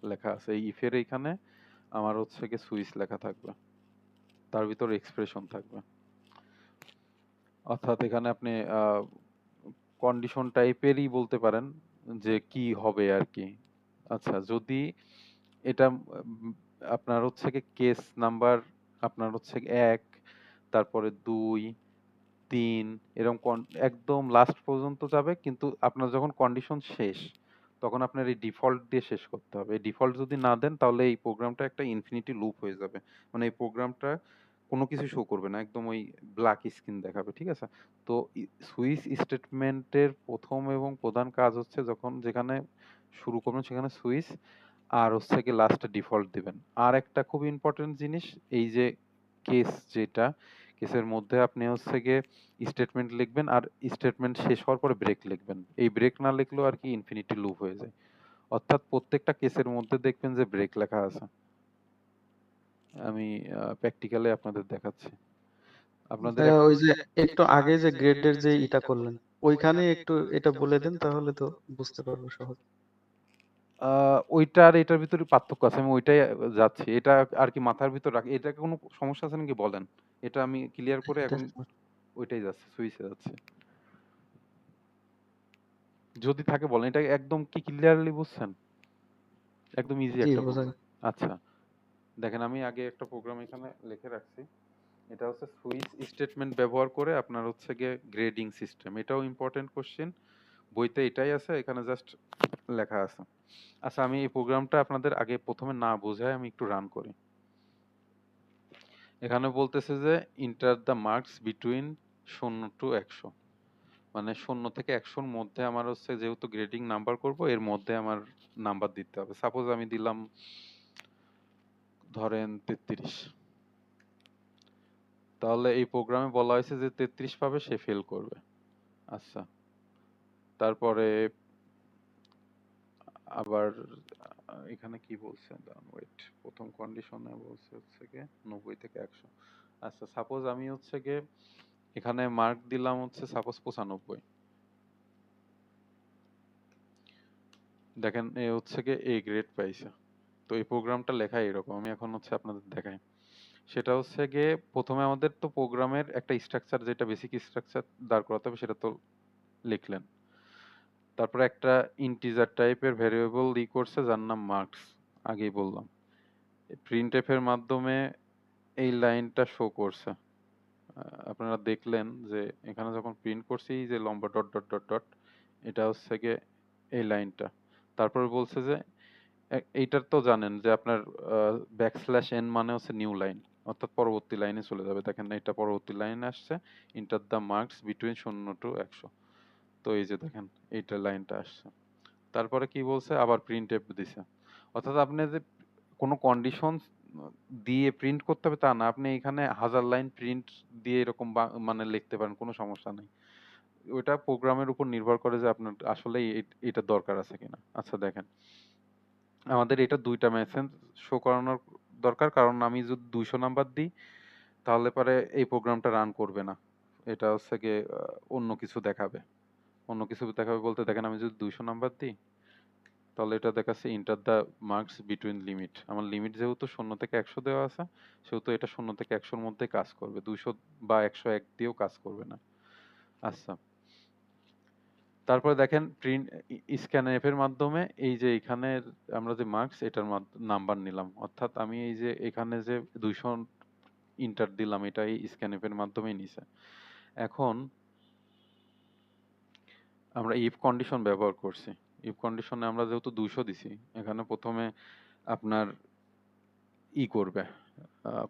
লেখা আছে, এই ইফের এইখানে আমার হচ্ছে কি সুইচ লেখা থাকবে, তার ভিতর এক্সপ্রেশন থাকবে। অর্থাৎ এখানে আপনি কন্ডিশন টাইপেরই বলতে পারেন যে কি হবে আর কি। আচ্ছা, যদি এটা আপনার হচ্ছে কি কেস নাম্বার আপনার হচ্ছে 1, তারপরে 2, 3 এরকম একদম লাস্ট পর্যন্ত যাবে, কিন্তু আপনার যখন কন্ডিশন শেষ তখন আপনার এই ডিফল্ট দিয়ে শেষ করতে হবে। এই ডিফল্ট যদি না দেন তাহলে এই প্রোগ্রামটা একটা ইনফিনিটি লুপ হয়ে যাবে। মানে এই প্রোগ্রামটা কোনো কিছু শো করবে না, একদম ওই ব্ল্যাক স্ক্রিন দেখাবে। ঠিক আছে? তো সুইচ স্টেটমেন্টের প্রথম এবং প্রধান কাজ হচ্ছে যখন যেখানে শুরু করবেন সেখানে সুইচ, আর হচ্ছে কি লাস্টে ডিফল্ট দিবেন। আর একটা খুব ইম্পর্টেন্ট জিনিস এই যে কেস যেটা, কেসের মধ্যে আপনি হচ্ছে গিয়ে স্টেটমেন্ট লিখবেন আর স্টেটমেন্ট শেষ হওয়ার পরে ব্রেক লিখবেন। এই ব্রেক না লিখলেও আর কি ইনফিনিটি লুপ হয়ে যায়। অর্থাৎ প্রত্যেকটা কেসের মধ্যে দেখবেন যে ব্রেক লেখা আছে। আমি প্র্যাকটিক্যালি আপনাদের দেখাচ্ছি। আপনাদের ওই যে একটু আগে যে গ্রেডের যে এটা করলেন ওইখানে একটু এটা বলে দেন, তাহলে তো বুঝতে পারবো সহজ। ওইটা আর এটার ভিতরে পার্থক্য আছে, আমি ওইটাই যাচ্ছি। এটা আর কি মাথার ভিতর রাখি। এটা কোনো সমস্যা আছে নাকি বলেন? এটা আমি ক্লিয়ার করে এখন ওইটাই যাচ্ছে, সুইচে যাচ্ছে। যদি থাকে বলেন, এটা একদম কি ক্লিয়ারলি বুঝছেন? একদম ইজি জি একটা বোঝা প্রোগ্রাম। আচ্ছা, দেখেন আমি আগে একটা প্রোগ্রাম এখানে লিখে রাখছি। এটা হচ্ছে সুইচ স্টেটমেন্ট ব্যবহার করে আপনার হচ্ছে গিয়ে গ্রেডিং সিস্টেম। এটাও ইম্পর্টেন্ট কোশ্চেন, বইতে এটাই আছে, এখানে জাস্ট লেখা আছে। আচ্ছা, আমি এই প্রোগ্রামটা আপনাদের আগে প্রথমে না বোঝায় আমি একটু রান করি। এখানে বলতেছে যে enter the marks between 0 to 100, মানে 0 থেকে 100-র মধ্যে আমার হচ্ছে যেহেতু গ্রেডিং নাম্বার করব, এর মধ্যে আমার নাম্বার দিতে হবে। সাপোজ আমি দিলাম ধরেন 33, তাহলে এই প্রোগ্রামে বলা হয়েছে যে 33 পাবে সে ফেল করবে। আচ্ছা, তারপরে আবার এখানে কি বলছে, দাঁড়ান ওয়েট, প্রথম কন্ডিশনে বলছে হচ্ছে গিয়ে 90 থেকে 100। আচ্ছা, সাপোজ আমি হচ্ছে গিয়ে এখানে মার্ক দিলাম হচ্ছে সাপোজ 95। দেখেন এ হচ্ছে গিয়ে এ গ্রেড পাইছে। তো এই প্রোগ্রামটা লেখা এরকম, আমি এখন হচ্ছে আপনাদের দেখাই। সেটা হচ্ছে গিয়ে প্রথমে আমাদের তো প্রোগ্রামের একটা স্ট্রাকচার, যেটা বেসিক স্ট্রাকচার দাঁড় করাতে হবে, সেটা তো লিখলেন। তারপরে একটা ইন্টিজার টাইপের ভ্যারিয়েবল করছে যার নাম মার্কস, আগেই বললাম। প্রিন্টএফ এর মাধ্যমে এই লাইনটা শো করছে। আপনারা দেখলেন যে এখানে যখন প্রিন্ট করছি যে লম্বা ডট ডট ডট ডট, এটা হচ্ছে গিয়ে এই লাইনটা। তারপর বলছে যে এইটার তো জানেন যে আপনার ব্যাকস্ল্যাশ এন মানে হচ্ছে নিউ লাইন, অর্থাৎ পরবর্তী লাইনে চলে যাবে। দেখেন এটা পরবর্তী লাইনে আসছে, enter the marks between 0 to 100। তো এই যে দেখেন এইটা লাইনটা আসছে। তারপরে কি বলছে, আবার প্রিন্ট এফ দিছে। অর্থাৎ আপনি যে কোনো কন্ডিশন দিয়ে প্রিন্ট করতে হবে তা না, আপনি এখানে 1000 লাইন প্রিন্ট দিয়ে এরকম মানে লিখতে পারেন, কোনো সমস্যা নেই। ওইটা প্রোগ্রামের উপর নির্ভর করে যে আপনার আসলে এটা দরকার আছে কিনা। আচ্ছা দেখেন, আমাদের এটা দুইটা মেসেজ শো করানোর দরকার, কারণ আমি যদি 200 নাম্বার দিই তাহলে পরে এই প্রোগ্রামটা রান করবে না। এটা হচ্ছে গিয়ে অন্য কিছু দেখাবে। অন্য কিছু দেখাবে বলতে দেখেন আমি যদি 200 নাম্বার দিই তাহলে এটা দেখাচ্ছে inter the marks between limit. আমার লিমিট যেহেতু 0 থেকে 100 দেওয়া আছে, সেহেতু এটা 0 থেকে 100-র মধ্যে কাজ করবে, 200 বা 101 দিয়েও কাজ করবে না। আচ্ছা, তারপরে দেখেন প্রিন্ট স্ক্যানএফ এর মাধ্যমে এই যে এখানে আমরা যে মার্কস এটার নাম্বার নিলাম, অর্থাৎ আমি এই যে এখানে যে 200 ইন্টার দিলাম, এটা এই স্ক্যানএফ এর মাধ্যমেই নিছে। এখন আমরা ইফ কন্ডিশন ব্যবহার করছি। ইফ কন্ডিশনে আমরা যেহেতু 200 দিছি, এখানে প্রথমে আপনার করবে,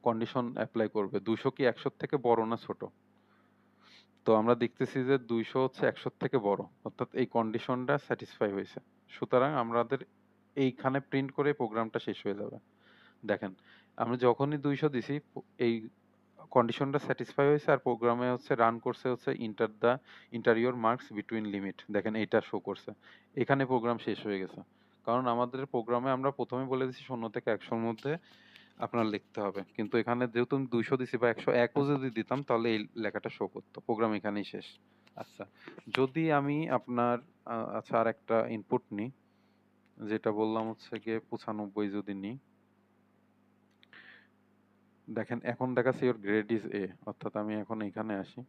কন্ডিশন অ্যাপ্লাই করবে 200 কি 100 থেকে বড় না ছোট। তো আমরা দেখতেছি যে 200 হচ্ছে 100 থেকে বড়, অর্থাৎ এই কন্ডিশনটা স্যাটিসফাই হয়েছে। সুতরাং আমাদের এইখানে প্রিন্ট করে প্রোগ্রামটা শেষ হয়ে যাবে। দেখেন আমরা যখনই 200 দিছি এই কন্ডিশনটা স্যাটিসফাই হয়েছে, আর প্রোগ্রামে হচ্ছে রান করছে হচ্ছে inter your marks between limit. দেখেন এইটা শো করছে, এখানে প্রোগ্রাম শেষ হয়ে গেছে। কারণ আমাদের প্রোগ্রামে আমরা প্রথমে বলে দিছি 0 থেকে 100-র মধ্যে আপনার লিখতে হবে, কিন্তু এখানে যেহেতু আমি 200 দিছি বা 101ও যদি দিতাম তাহলে এই লেখাটা শো করতো। প্রোগ্রাম এখানেই শেষ। আচ্ছা, যদি আমি আপনার আচ্ছা আর একটা ইনপুট নিই, যেটা বললাম হচ্ছে গিয়ে 95 যদি নিই, দেখেন এখন দেখাচ্ছে ইওর গ্রেড ইজ এ, অর্থাৎ আমি এখন এখানে আসি।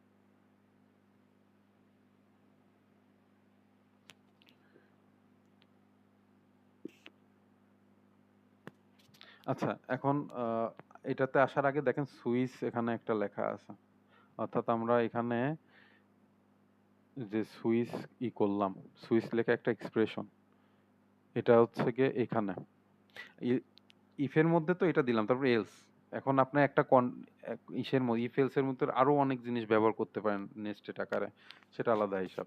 আচ্ছা, এখন এটাতে আসার আগে দেখেন সুইচ এখানে একটা লেখা আছে, অর্থাৎ আমরা এখানে যে সুইচ করলাম, সুইচ লেখা একটা এক্সপ্রেশন, এটা হচ্ছে গিয়ে এখানে ইফের মধ্যে তো এটা দিলাম, তারপর এলস। এখন আপনি একটা ইসের মধ্যে ইফ এলস এর মধ্যে আরো অনেক জিনিস ব্যবহার করতে পারেন নেস্টেড আকারে, সেটা আলাদা হিসাব।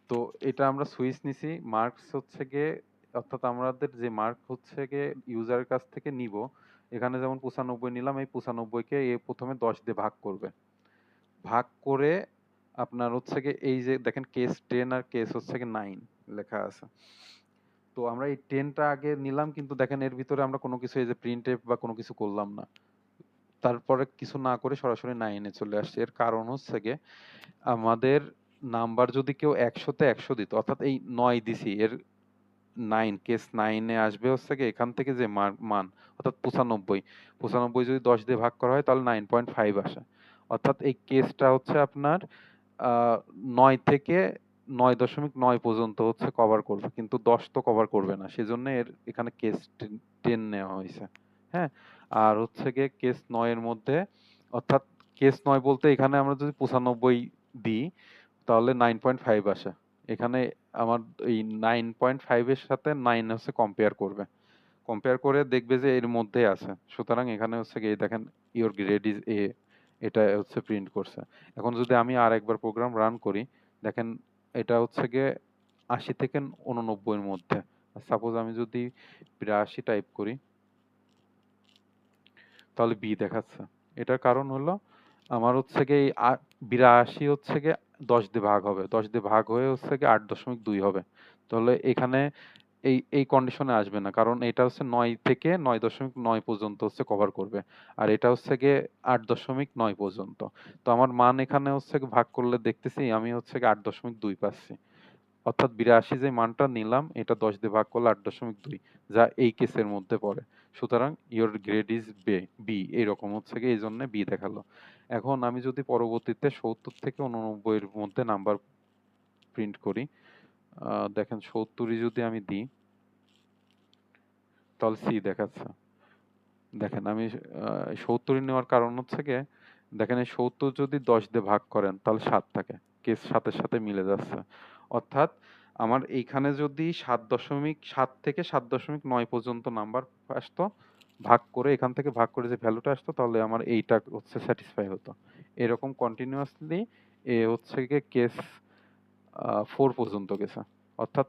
তো এটা আমরা সুইচ নিছি, মার্কস হচ্ছে গিয়ে, অর্থাৎ আমাদের যে মার্ক হচ্ছে গিয়ে ইউজারের কাছ থেকে নিব, এখানে যেমন 95 নিলাম, এই 95কে এ প্রথমে 10 দিয়ে ভাগ করবে, ভাগ করে আপনার হচ্ছে গিয়ে এই যে দেখেন কেস 10 আর কেস হচ্ছে গিয়ে 9 লেখা আছে। তো আমরা এই 10টা আগে নিলাম, কিন্তু দেখেন এর ভিতরে আমরা কোনো কিছু এই যে প্রিন্ট বা কোনো কিছু করলাম না, তারপরে কিছু না করে সরাসরি 9 এ চলে আসছে। এর কারণ হচ্ছে গিয়ে আমাদের নাম্বার যদি কেউ 100-তে 100 দিত, অর্থাৎ এই 9 দিছি, এর 9 কেস 9 এ আসবে হচ্ছে গিয়ে এখান থেকে যে মান অর্থাৎ 95 যদি 10 দিয়ে ভাগ করা হয় তাহলে 9.5 আসে। অর্থাৎ এই কেসটা হচ্ছে আপনার 9 থেকে 9.9 পর্যন্ত হচ্ছে কভার করবে, কিন্তু 10 তো কভার করবে না, সেজন্য এর এখানে কেস 10 নেওয়া হয়েছে। হ্যাঁ, আর হচ্ছে গিয়ে কেস 9 এর মধ্যে, অর্থাৎ কেস 9 বলতে এখানে আমরা যদি 95 দিই তাহলে 9.5 আসে। এখানে আমার এই 9.5 এর সাথে 9 হচ্ছে কম্পেয়ার করবে, কম্পেয়ার করে দেখবে যে এর মধ্যে আছে। সুতরাং এখানে হচ্ছে গিয়ে দেখেন ইওর গ্রেড ইজ এ, এটা হচ্ছে প্রিন্ট করছে। এখন যদি আমি আর একবার প্রোগ্রাম রান করি, দেখেন এটা হচ্ছে গিয়ে 80 থেকে 89 এর মধ্যে। সাপোজ আমি যদি 82 টাইপ করি তাহলে বি দেখাচ্ছে। এটার কারণ হলো আমার হচ্ছে গিয়ে এই 82 হচ্ছে গিয়ে 10 দিয়ে ভাগ হবে, 10 দিয়ে ভাগ হয়ে হচ্ছে গিয়ে 8.2 হবে। তাহলে এখানে এই কন্ডিশনে আসবে না, কারণ এটা হচ্ছে 9 থেকে 9.9 পর্যন্ত হচ্ছে কভার করবে, আর এটা হচ্ছে গিয়ে 8.9 পর্যন্ত। তো আমার মান এখানে হচ্ছে গিয়ে ভাগ করলে দেখতেছি আমি হচ্ছে গিয়ে 8.2 পাচ্ছি। অর্থাৎ 82 যে মানটা নিলাম এটা 10 দিয়ে ভাগ করলে 8.2, যা এই কেসের মধ্যে পড়ে। সুতরাং ইওর গ্রেড ইজ বি, এইরকম হচ্ছে গিয়ে এই জন্য বি দেখালো। এখন আমি যদি পরবর্তীতে 70 থেকে 89 এর মধ্যে নাম্বার প্রিন্ট করি, দেখেন 70 যদি আমি দিই তাহলে সি দেখাচ্ছে। দেখেন আমি 70 নেওয়ার কারণ হচ্ছে গিয়ে দেখেন এই 70 যদি 10 দিয়ে ভাগ করেন তাহলে 7 থাকে, কেস 7 সাথে মিলে যাচ্ছে। অর্থাৎ আমার এইখানে যদি 7.7 থেকে 7.9 পর্যন্ত নাম্বার আসতো, ভাগ করে এখান থেকে ভাগ করে যে ভ্যালুটা আসতো তাহলে আমার এইটা হচ্ছে স্যাটিসফাই হতো। এরকম কন্টিনিউয়াসলি এ হচ্ছে গিয়ে কেস 4 পর্যন্ত গেছে। অর্থাৎ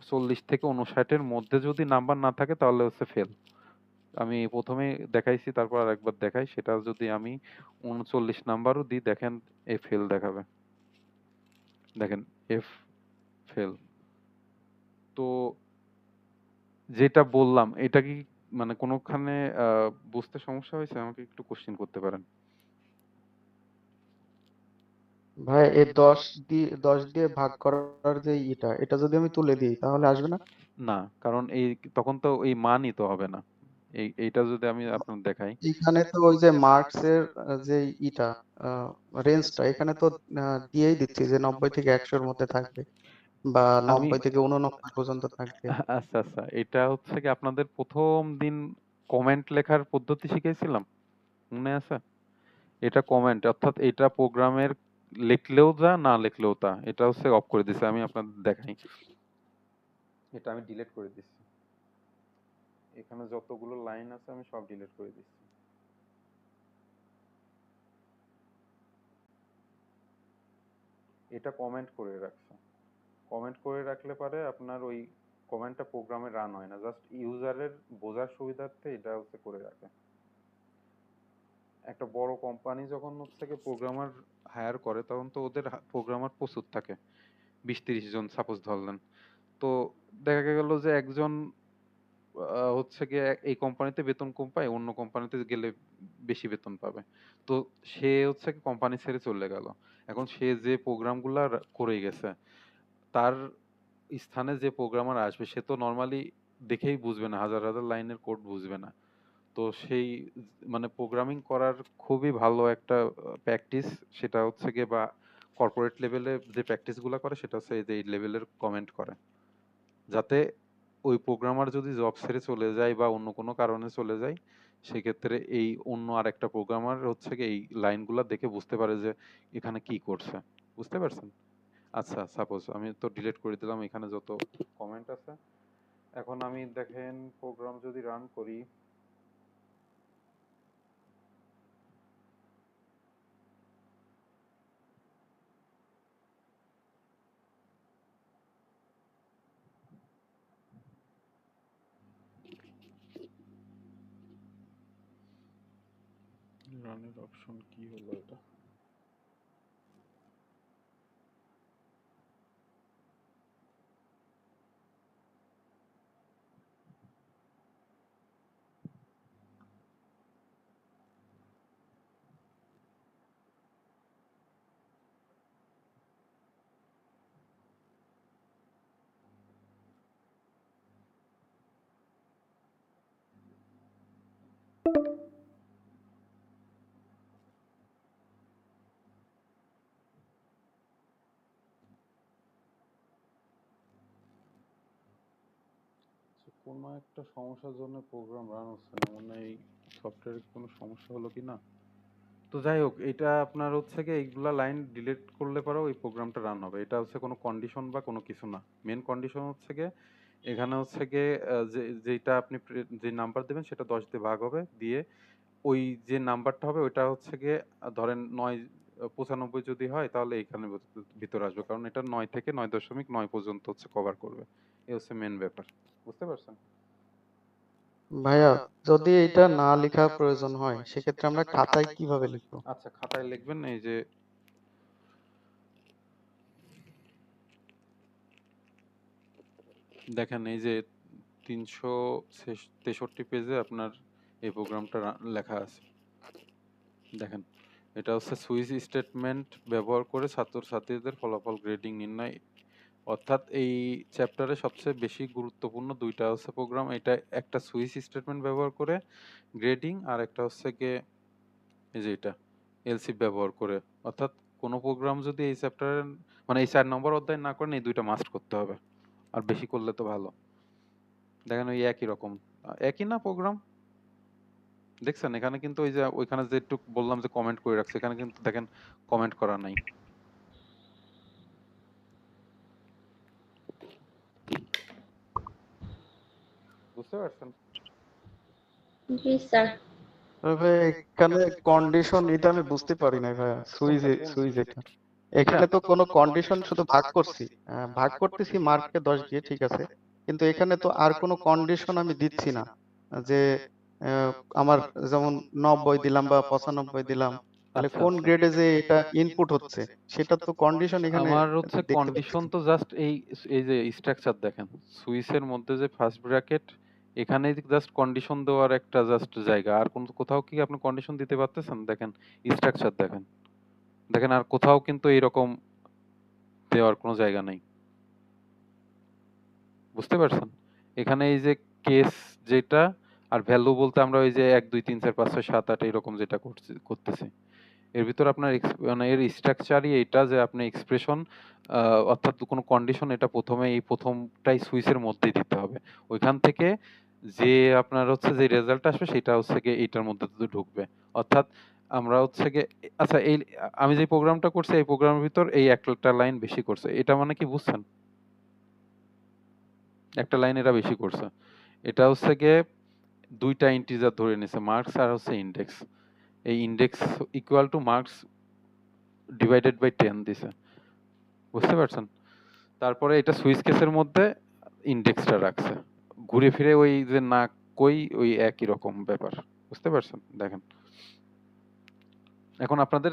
40 থেকে 59 এর মধ্যে যদি নাম্বার না থাকে তাহলে হচ্ছে ফেল। আমি প্রথমে দেখাইছি, তারপর আরেকবার দেখাই, সেটা যদি আমি 39 নাম্বারও দিই দেখেন এ ফেল দেখাবে, দেখেন এফ ফেল। তো যেটা বললাম এটা কি মানে কোনোখানে বুঝতে সমস্যা হয়েছে? আমাকে একটু কোশ্চেন করতে পারেন। ভাই এই 10 দিয়ে ভাগ করার যে এটা যদি আমি তুলে দিই তাহলে আসবে না? না, কারণ এই তখন তো এই মানই তো হবে না। এইটা যদি আমি আপনার দেখাই, এখানে তো ওই যে মার্কস এর যে ইটা রেঞ্জটা এখানে তো দিয়েই দিচ্ছি যে 90 থেকে 100 এর মধ্যে থাকবে বা আমি 90 থেকে 89 পর্যন্ত থাকবে। আচ্ছা আচ্ছা, এটা হচ্ছে কি আপনাদের প্রথম দিন কমেন্ট লেখার পদ্ধতি শিখেছিলাম, মনে আছে? এটা কমেন্ট, অর্থাৎ এটা প্রোগ্রামের লিখলেও যা না লিখলেও তা, এটা হচ্ছে অফ করে দিছে। আমি আপনাদের দেখাই, এটা আমি ডিলিট করে দিচ্ছি। এখানে যতগুলো লাইন আছে আমি সব ডিলিট করে দিচ্ছি। এটা কমেন্ট করে রাখছে। কমেন্ট করে রাখলে পারে আপনার ওই কমেন্টটা প্রোগ্রামে রান হয় না, জাস্ট ইউজারের বোঝার সুবিধার্থে এটা হচ্ছে করে রাখে। একটা বড় কোম্পানি যখন হচ্ছে কি প্রোগ্রামার হায়ার করে তখন তো ওদের প্রোগ্রামার প্রচুর থাকে, 20-30 জন সাপোজ ধরলেন। তো দেখা গেল যে একজন হচ্ছে গিয়ে এই কোম্পানিতে বেতন কম পায়, অন্য কোম্পানিতে গেলে বেশি বেতন পাবে। তো সে হচ্ছে কি কোম্পানি ছেড়ে চলে গেল। এখন সে যে প্রোগ্রামগুলা করে গেছে, তার স্থানে যে প্রোগ্রামার আসবে সে তো নর্মালি দেখেই বুঝবে না, হাজার হাজার লাইনের কোড বুঝবে না। তো সেই মানে প্রোগ্রামিং করার খুবই ভালো একটা প্র্যাকটিস, সেটা হচ্ছে গিয়ে বা কর্পোরেট লেভেলে যে প্র্যাকটিস গুলা করে সেটা হচ্ছে এই যে এই লেভেলের কমেন্ট করে, যাতে ওই প্রোগ্রামার যদি জব ছেড়ে চলে যায় বা অন্য কোনো কারণে চলে যায়, সেক্ষেত্রে এই অন্য আরেকটা প্রোগ্রামার হচ্ছে গিয়ে এই লাইনগুলা দেখে বুঝতে পারে যে এখানে কি করছে। বুঝতে পারছেন? আচ্ছা, সাপোজ আমি তো ডিলিট করে দিলাম এখানে যত কমেন্ট আছে। এখন আমি দেখেন প্রোগ্রাম যদি রান করি, রানের অপশন কি হলো এটা? কোনো একটা সমস্যার জন্য প্রোগ্রাম রান হচ্ছে না, মানে এই সফটওয়্যারে কোনো সমস্যা হলো কি না। তো যাই হোক, এটা আপনার হচ্ছে গিয়ে এইগুলা লাইন ডিলিট করলে পরেও এই প্রোগ্রামটা রান হবে। এটা হচ্ছে কোনো কন্ডিশন বা কোনো কিছু না। মেন কন্ডিশন হচ্ছে গিয়ে এখানে হচ্ছে গিয়ে যেটা আপনি যে নাম্বার দেবেন সেটা 10 দিয়ে ভাগ হবে, দিয়ে ওই যে নাম্বারটা হবে ওইটা হচ্ছে গিয়ে ধরেন 95 যদি হয় তাহলে এইখানে ভিতরে আসবে, কারণ এটা 9 থেকে 9.9 পর্যন্ত হচ্ছে কভার করবে। এই হচ্ছে মেন ব্যাপার। বুঝতে পারছেন? ভাইয়া, যদি এটা না লেখা প্রয়োজন হয় সেক্ষেত্রে আমরা খাতায় কিভাবে লিখবো? আচ্ছা, খাতায় লিখবেন এই যে দেখেন, এই যে 363 পেজে আপনার এই প্রোগ্রামটা লেখা আছে। দেখেন, এটা হচ্ছে সুইচ স্টেটমেন্ট ব্যবহার করে ছাত্রছাত্রীদের ফলাফল গ্রেডিং নির্ণয়। অর্থাৎ এই চ্যাপ্টারে সবচেয়ে বেশি গুরুত্বপূর্ণ দুইটা হচ্ছে প্রোগ্রাম। এটা একটা সুইচ স্টেটমেন্ট ব্যবহার করে গ্রেডিং, আর একটা হচ্ছে গিয়ে এই যে এটা এলসি ব্যবহার করে। অর্থাৎ কোনো প্রোগ্রাম যদি এই চ্যাপ্টারে মানে এই 4 নম্বর অধ্যায় না করেন এই দুইটা মাস্ট করতে হবে, আর বেশি করলে তো ভালো। দেখেন ওই একই রকম, একই না প্রোগ্রাম। দেখছেন এখানে কিন্তু ওই যে ওইখানে যে একটু বললাম যে কমেন্ট করে রাখছে, এখানে কিন্তু দেখেন কমেন্ট করা নাই। বুঝতে পারছেন? জি স্যার। তবে এখানে কন্ডিশন এটা আমি বুঝতে পারি না ভাইয়া। সুইচ কোনটা সুইচ এটা এটা এখানে তো কোনো কন্ডিশন, শুধু ভাগ করছি, ভাগ করতেছি মার্ককে 10 দিয়ে, ঠিক আছে, কিন্তু এখানে তো আর কোনো কন্ডিশন আমি দিচ্ছি না যে আহ, আমার যেমন 90 দিলাম বা 95 দিলাম, তাহলে আচ্ছা কোন আচ্ছা, গ্রেডে যে এটা ইনপুট হচ্ছে সেটা তো কন্ডিশন এখানে আমার হচ্ছে দেখতে পাচ্ছি কন্ডিশন না। তো জাস্ট এই এই যে স্ট্রাকচার দেখেন, সুইচের মধ্যে যে ফার্স্ট ব্র্যাকেট, এখানে জাস্ট কন্ডিশন দেওয়ার একটা জাস্ট জায়গা। আর কোন কোথাও কি আপনি কন্ডিশন দিতে পারতেছেন? দেখেন স্ট্রাকচার দেখেন, দেখেন আর কোথাও কিন্তু এইরকম দেওয়ার কোনো জায়গা নাই। বুঝতে পারছেন? এখানে এই যে কেস যেটা, আর ভ্যালু বলতে আমরা ওই যে 1 2 3 4 5 6 7 8 এরকম যেটা করতেছি, এর ভিতর আপনার মানে এর স্ট্রাকচারই এইটা যে আপনি এক্সপ্রেশন অর্থাৎ কোনো কন্ডিশন এটা প্রথমে এই প্রথমটাই সুইচের মধ্যেই দিতে হবে। ওইখান থেকে যে আপনার হচ্ছে যে রেজাল্ট আসবে সেটা হচ্ছে গিয়ে এইটার মধ্যে দিয়ে ঢুকবে। অর্থাৎ আমরা হচ্ছে গিয়ে আচ্ছা এই আমি যে প্রোগ্রামটা করছি এই প্রোগ্রামের ভিতর এই একটা লাইন বেশি করছে, এটা মানে কি বুঝছেন? একটা লাইন এরা বেশি করছে। এটা হচ্ছে গিয়ে দুইটা ইন্টিজার ধরে নিছে, মার্কস আর হচ্ছে ইনডেক্স। এই index equal to marks divided by 10 দিছে। বুঝতে পারছেন? তারপরে এটা সুইচ কেসের মধ্যে ইনডেক্সটা রাখছে। ঘুরে ফিরে ওই যে না কই ওই একই রকম ব্যাপার। বুঝতে পারছেন? দেখেন। এখন আপনাদের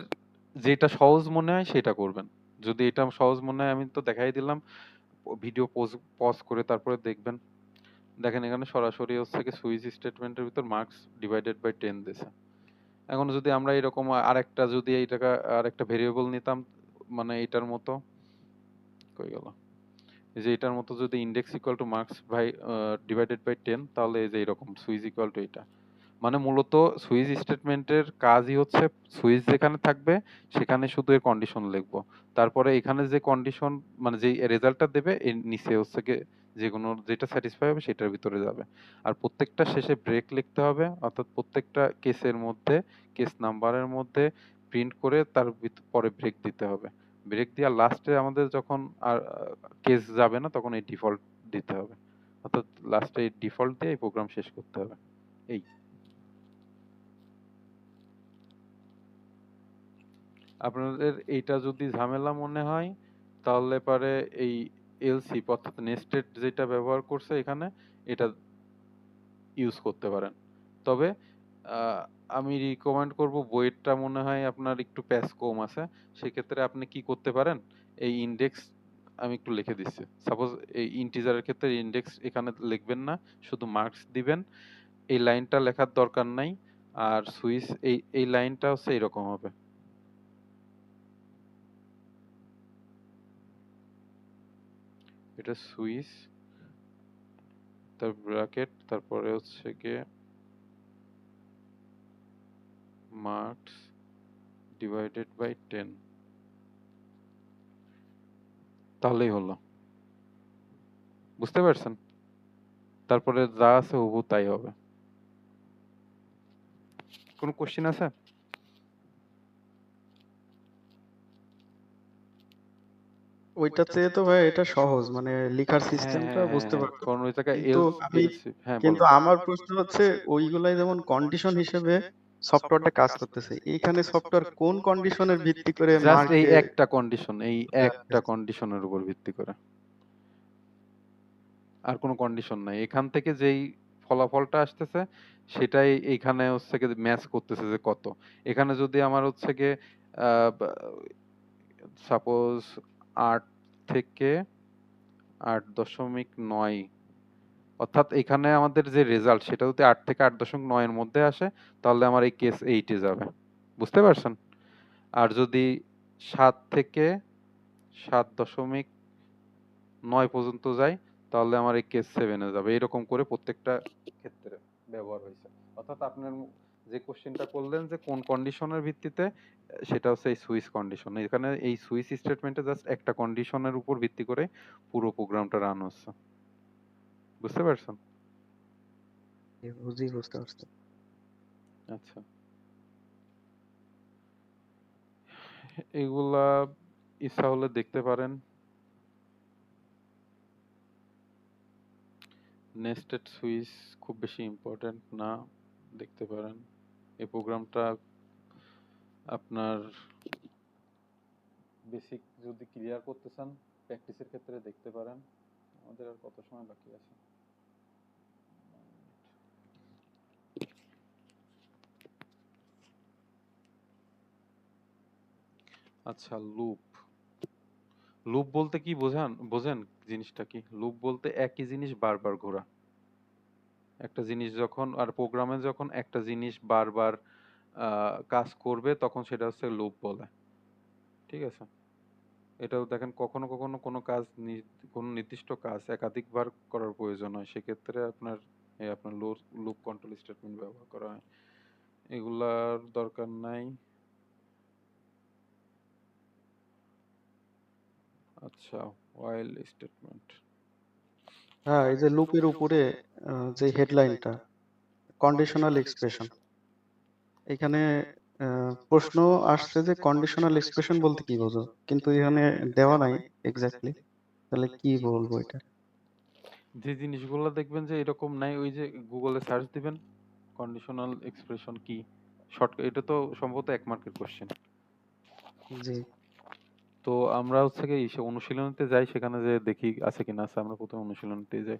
যেটা সহজ মনে হয় সেটা করবেন। যদি এটা সহজ মনে হয় আমি তো দেখাই দিলাম। ভিডিও পজ করে তারপরে দেখবেন। দেখেন এখানে সরাসরি হচ্ছে কি সুইচ স্টেটমেন্টের ভিতর মার্কস ডিভাইডেড বাই 10 দিছে। এখন যদি আমরা এরকম আরেকটা যদি এইটাকে আরেকটা ভেরিয়েবল নিতাম, মানে এটার মতো কই গেল? এই যে এটার মতো যদি index equal to marks by divided by 10, তাহলে এই যে এরকম সুইচ ইকুয়াল টু এটা। মানে মূলত সুইচ স্টেটমেন্টের কাজই হচ্ছে সুইচ যেখানে থাকবে সেখানে শুধু এর কন্ডিশন লিখবো। তারপরে এখানে যে কন্ডিশন মানে যে রেজাল্টটা দেবে এর নিচে হচ্ছে গিয়ে যেকোনো যেটা স্যাটিসফাই হবে সেটার ভিতরে যাবে। আর প্রত্যেকটা শেষে ব্রেক লিখতে হবে, অর্থাৎ প্রত্যেকটা কেসের মধ্যে কেস নাম্বারের মধ্যে প্রিন্ট করে তার পরে ব্রেক দিতে হবে। ব্রেক দিয়ে লাস্টে আমাদের যখন আর কেস যাবে না তখন এই ডিফল্ট দিতে হবে। অর্থাৎ লাস্টে এই ডিফল্ট দিয়ে এই প্রোগ্রাম শেষ করতে হবে। এই আপনাদের এইটা যদি ঝামেলা মনে হয় তাহলে পারে এই এলসি অর্থাৎ নেস্টেড যেটা ব্যবহার করছে এখানে এটা ইউজ করতে পারেন। তবে আমি রিকমেন্ড করব বইয়েরটা মনে হয় আপনার একটু প্যাচ কম আছে, সেক্ষেত্রে আপনি কি করতে পারেন, এই ইন্ডেক্স আমি একটু লিখে দিচ্ছি। সাপোজ এই ইন্টিজারের ক্ষেত্রে ইন্ডেক্স এখানে লিখবেন না, শুধু মার্কস দিবেন। এই লাইনটা লেখার দরকার নাই। আর সুইচ এই লাইনটা হচ্ছে এরকম হবে। এটা সুইচ, তার ব্র্যাকেট, তারপরে হচ্ছে গিয়ে মার্কস ডিভাইডেড বাই 10, তাহলেই হলো। বুঝতে পারছেন? তারপরে যা আছে হুবহু তাই হবে। কোনো কোশ্চেন আছে? ওইটা চেয়ে তো ভাই এটা সহজ, মানে লেখার হ্যাঁ সিস্টেমটা হ্যাঁ হ্যাঁ বুঝতে হ্যাঁ, পারতো। কারণ ওই জায়গায় কিন্তু এলস আমি এলসি, হ্যাঁ কিন্তু বলেন। আমার প্রশ্ন হচ্ছে ওইগুলাই যেমন কন্ডিশন হিসেবে সফটওয়্যারটা কাজ করতেছে, এইখানে সফটওয়্যার কোন কন্ডিশনের ভিত্তি করে জাস্ট মার্ক এই দিয়ে একটা কন্ডিশন, এই একটা রাখতেছে? কন্ডিশনের উপর ভিত্তি করে, আর কোনো কন্ডিশন নাই। এখান থেকে যেই ফলাফলটা আসতেছে সেটাই এইখানে হচ্ছে গিয়ে ম্যাচ করতেছে যে কত। এখানে যদি আমার হচ্ছে গিয়ে সাপোজ 8 থেকে 8.9, অর্থাৎ এখানে আমাদের যে রেজাল্ট সেটা যদি 8 থেকে 8.9 এর মধ্যে আসে, তাহলে আমার এই কেস 8 এ যাবে। বুঝতে পারছেন? আর যদি 7 থেকে 7.9 পর্যন্ত যায়, তাহলে আমার এই কেস 7 এ যাবে। এরকম করে প্রত্যেকটা ক্ষেত্রে ব্যবহার হয়েছে। অর্থাৎ আপনার যে কোশ্চেনটা করলেন যে কোন কন্ডিশনের ভিত্তিতে, সেটা হচ্ছে এই সুইচ কন্ডিশন। এখানে এই সুইচ স্টেটমেন্টে জাস্ট একটা কন্ডিশনের উপর ভিত্তি করে পুরো প্রোগ্রামটা রান হচ্ছে। বুঝতে পারছেন? বুঝতে পারছি। আচ্ছা, এগুলা ইচ্ছা হলে দেখতে পারেন। নেস্টেড সুইচ খুব বেশি ইম্পর্টেন্ট না, দেখতে পারেন। এই প্রোগ্রামটা আপনার বেসিক যদি ক্লিয়ার করতে চান, প্র্যাকটিসের ক্ষেত্রে দেখতে পারেন। আমাদের আর কত সময় বাকি আছে? আচ্ছা, লুপ। লুপ বলতে কি বোঝেন জিনিসটা কি? লুপ বলতে একই জিনিস বারবার ঘোরা। একটা জিনিস যখন, আর প্রোগ্রামে যখন একটা জিনিস বারবার কাজ করবে, তখন সেটা হচ্ছে লুপ বলে। ঠিক আছে? এটাও দেখেন, কখনো কখনো কোনো কাজ কোনো নির্দিষ্ট কাজ একাধিকবার করার প্রয়োজন হয়, সেক্ষেত্রে আপনার লুপ কন্ট্রোল স্টেটমেন্ট ব্যবহার করা হয়। এগুলার দরকার নাই। আচ্ছা, while স্টেটমেন্ট। হ্যাঁ, এই যে লুপের উপরে যে হেডলাইনটা কন্ডিশনাল এক্সপ্রেশন, এখানে প্রশ্ন আসছে যে কন্ডিশনাল এক্সপ্রেশন বলতে কি বোঝো, কিন্তু এখানে দেওয়া নাই এক্স্যাক্টলি। তাহলে কি বলবো এটা? যে জিনিসগুলো দেখবেন যে এরকম নাই, ওই যে গুগলে সার্চ দিবেন কন্ডিশনাল এক্সপ্রেশন কি, শর্ট, এটা তো সম্ভবত 1 মার্কের কোশ্চেন। জি। তো আমরা হচ্ছে কি সে অনুশীলনীতে যাই, সেখানে যে দেখি আছে কিনা আছে, আমরা প্রথমে অনুশীলনীতে যাই।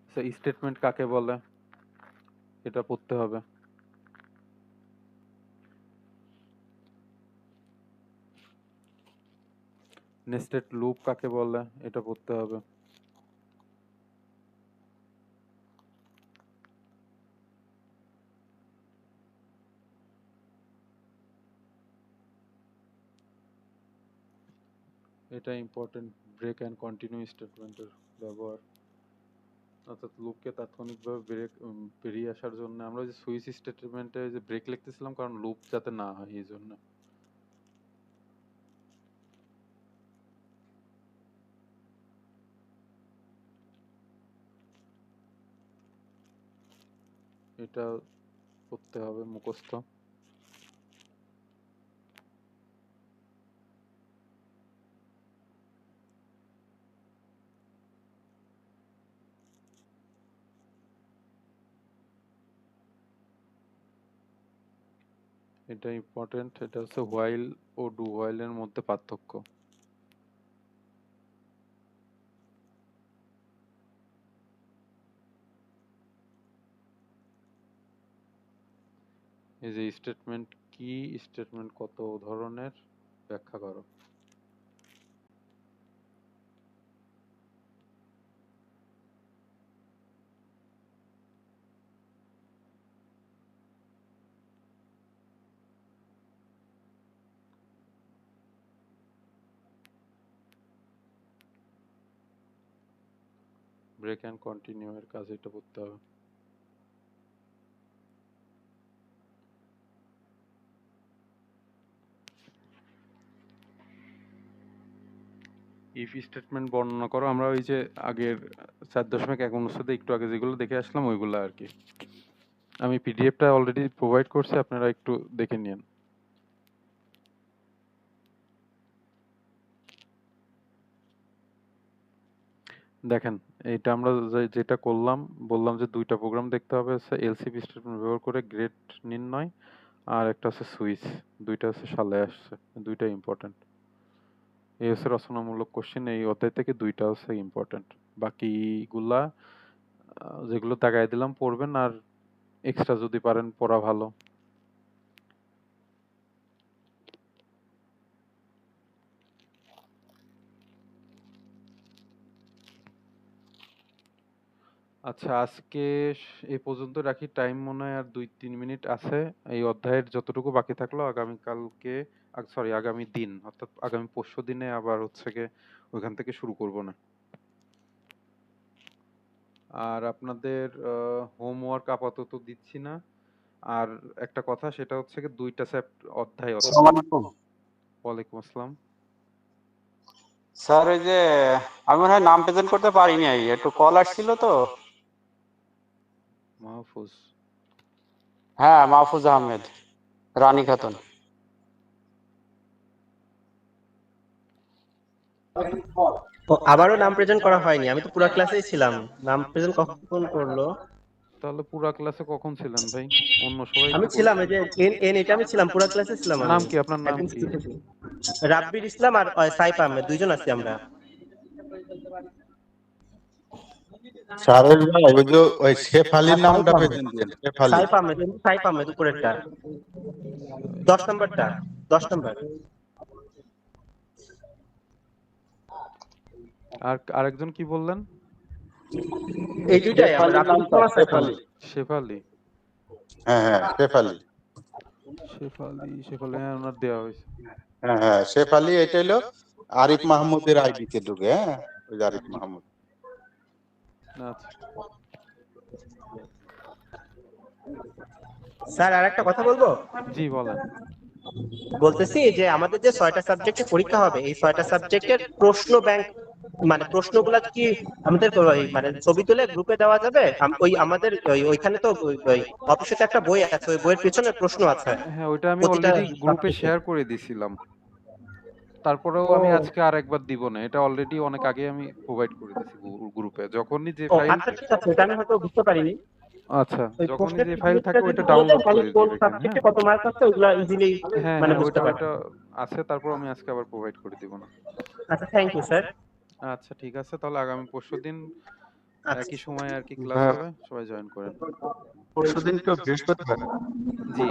আচ্ছা, স্টেটমেন্ট কাকে বলে এটা পড়তে হবে। নেস্টেড লুপ কাকে বলে এটা পড়তে হবে। এটা ইম্পর্টেন্ট। ব্রেক অ্যান্ড কন্টিনিউ স্টেটমেন্টের ব্যবহার, অর্থাৎ লুপকে তাৎক্ষণিকভাবে বেরিয়ে আসার জন্য। আমরা যে সুইচ স্টেটমেন্টে যে ব্রেক লিখতেছিলাম, কারণ লুপ যাতে না হয় এই জন্য। এটা করতে হবে মুখস্থ। এটা ইম্পর্টেন্ট। এটা হচ্ছে হোয়াইল ও ডু হোয়াইল এর মধ্যে পার্থক্য। এই যে স্টেটমেন্ট কি, স্টেটমেন্ট কত ধরনের, ব্যাখ্যা করো। ব্রেক অ্যান্ড কন্টিনিউ এর কাজ এটা করতে হবে। ইফ স্টেটমেন্ট বর্ণনা করো, আমরা ওই যে আগের 4.1 অনুচ্ছেদে একটু আগে যেগুলো দেখে আসলাম ওইগুলো আর কি। আমি পিডিএফটা অলরেডি প্রোভাইড করছি, আপনারা একটু দেখে নিন। দেখেন এইটা আমরা যেটা করলাম, বললাম যে দুইটা প্রোগ্রাম দেখতে হবে, হচ্ছে এলসিপি স্টেটমেন্ট ব্যবহার করে গ্রেড নির্ণয়, আর একটা হচ্ছে সুইচ, দুইটা হচ্ছে সালে আসছে, দুইটা ইম্পর্টেন্ট। এই হচ্ছে রচনামূলক কোশ্চেন, এই অধ্যায় থেকে দুইটা হচ্ছে ইম্পর্টেন্ট। বাকিগুলা যেগুলো দাগায় দিলাম পড়বেন, আর এক্সট্রা যদি পারেন পড়া ভালো। আচ্ছা, আজকে এই পর্যন্ত রাখি, টাইম মনে হয় আর 2-3 মিনিট আছে। এই অধ্যায়ের যতটুকু বাকি থাকলো আগামীকালকে, সরি আগামী দিন অর্থাৎ আগামী পরশু দিনে আবার হচ্ছে গিয়ে ওইখান থেকে শুরু করব না। আর আপনাদের হোমওয়ার্ক আপাতত দিচ্ছি না। আর একটা কথা, সেটা হচ্ছে কি দুইটা অধ্যায় আসসালামু আলাইকুম ওয়ালাইকুম আসসালাম। স্যার। ওই যে আমি মনে হয় নাম প্রেজেন্ট করতে পারিনি, একটু কল আসছিল তো। মাহফুজ। হ্যাঁ, মাহফুজ আহমেদ, রানী খাতুন। আবারও নাম প্রেজেন্ট করা হয়নি, আমি তো পুরো ক্লাসেই ছিলাম। নাম প্রেজেন্ট কখন করলো? তাহলে পুরা ক্লাসে কখন ছিলেন ভাই? অন্য সবাই আমি তো ছিলাম, করছে। এই যে এটা আমি ছিলাম, পুরো ক্লাসে ছিলাম আমি। নাম কি, আপনার নাম একদম কি? থেকে। রাব্বির ইসলাম আর সাইফ আহমেদ, দুইজন আছি আমরা। সারের ভাই ওই যে ওই শেফ আলীর নামটা প্রেজেন্ট দেন, শেফ আলী। সাইফ আহমেদ উপরেরটা, 10 নম্বরটা, 10 নম্বর। আর আরেকজন কি বললেন? এই দুইটাই আমার, রাব্বির ইসলাম আর সাইফ আহমেদ। শেফালি। হ্যাঁ হ্যাঁ, শেফ আলী। শেফালি, হ্যাঁ ওনার দেওয়া হয়েছে। হ্যাঁ হ্যাঁ, শেফ আলী। এটা হলো আরিফ মাহমুদের আইডিতে ঢুকে। হ্যাঁ, ওই যে আরিফ মাহমুদ। আচ্ছা, স্যার আর একটা কথা বলবো। জি বলেন। বলতেছি যে আমাদের যে 6টা সাবজেক্টে পরীক্ষা হবে, এই 6টা সাবজেক্টের প্রশ্ন ব্যাংক, মানে প্রশ্নগুলা কি আমাদের মানে ছবি তুলে গ্রুপে দেওয়া যাবে? ওই আমাদের ওইখানে তো ওই অফিসে তো একটা বই আছে, ওই বইয়ের পিছনে প্রশ্ন আছে হ্যাঁ, ওইটা আমি প্রতিটা অলরেডি গ্রুপে সাবজেক্টে। শেয়ার করে দিছিলাম। তারপরেও ও আমি আজকে আরেকবার দিব না, এটা অলরেডি অনেক আগে আমি প্রোভাইড করে দিছি গ্রুপে। যখনই যে ও ফাইল, আচ্ছা, ঠিক আছে, এটা আমি হয়তো বুঝতে পারিনি। আচ্ছা ওই যখনই প্রশ্নের যে ফাইল পিডিএফটা থাকে যদি ওইটা বলে দেন ডাউনলোড তাহলে করে কোন দিবেন। হ্যাঁ সাবজেক্টে কত মার্ক আছে ওগুলা ইজিলি হ্যাঁ মানে হ্যাঁ, বুঝতে ওইটা পারবো। ওইটা আছে, তারপর আমি আজকে আবার প্রোভাইড করে দিব না। আচ্ছা, থ্যাংক ইউ স্যার। আচ্ছা ঠিক আছে, তাহলে আগামী পরশুদিন আচ্ছা, একই সময় আর কি ক্লাস ভাইয়া, হবে, সবাই জয়েন করেন। পরশুদিন তো বৃহস্পতিবার। জি।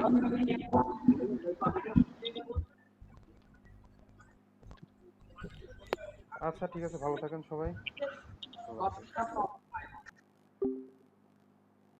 আচ্ছা ঠিক আছে, ভালো থাকেন সবাই। আল্লাহ হাফেজ।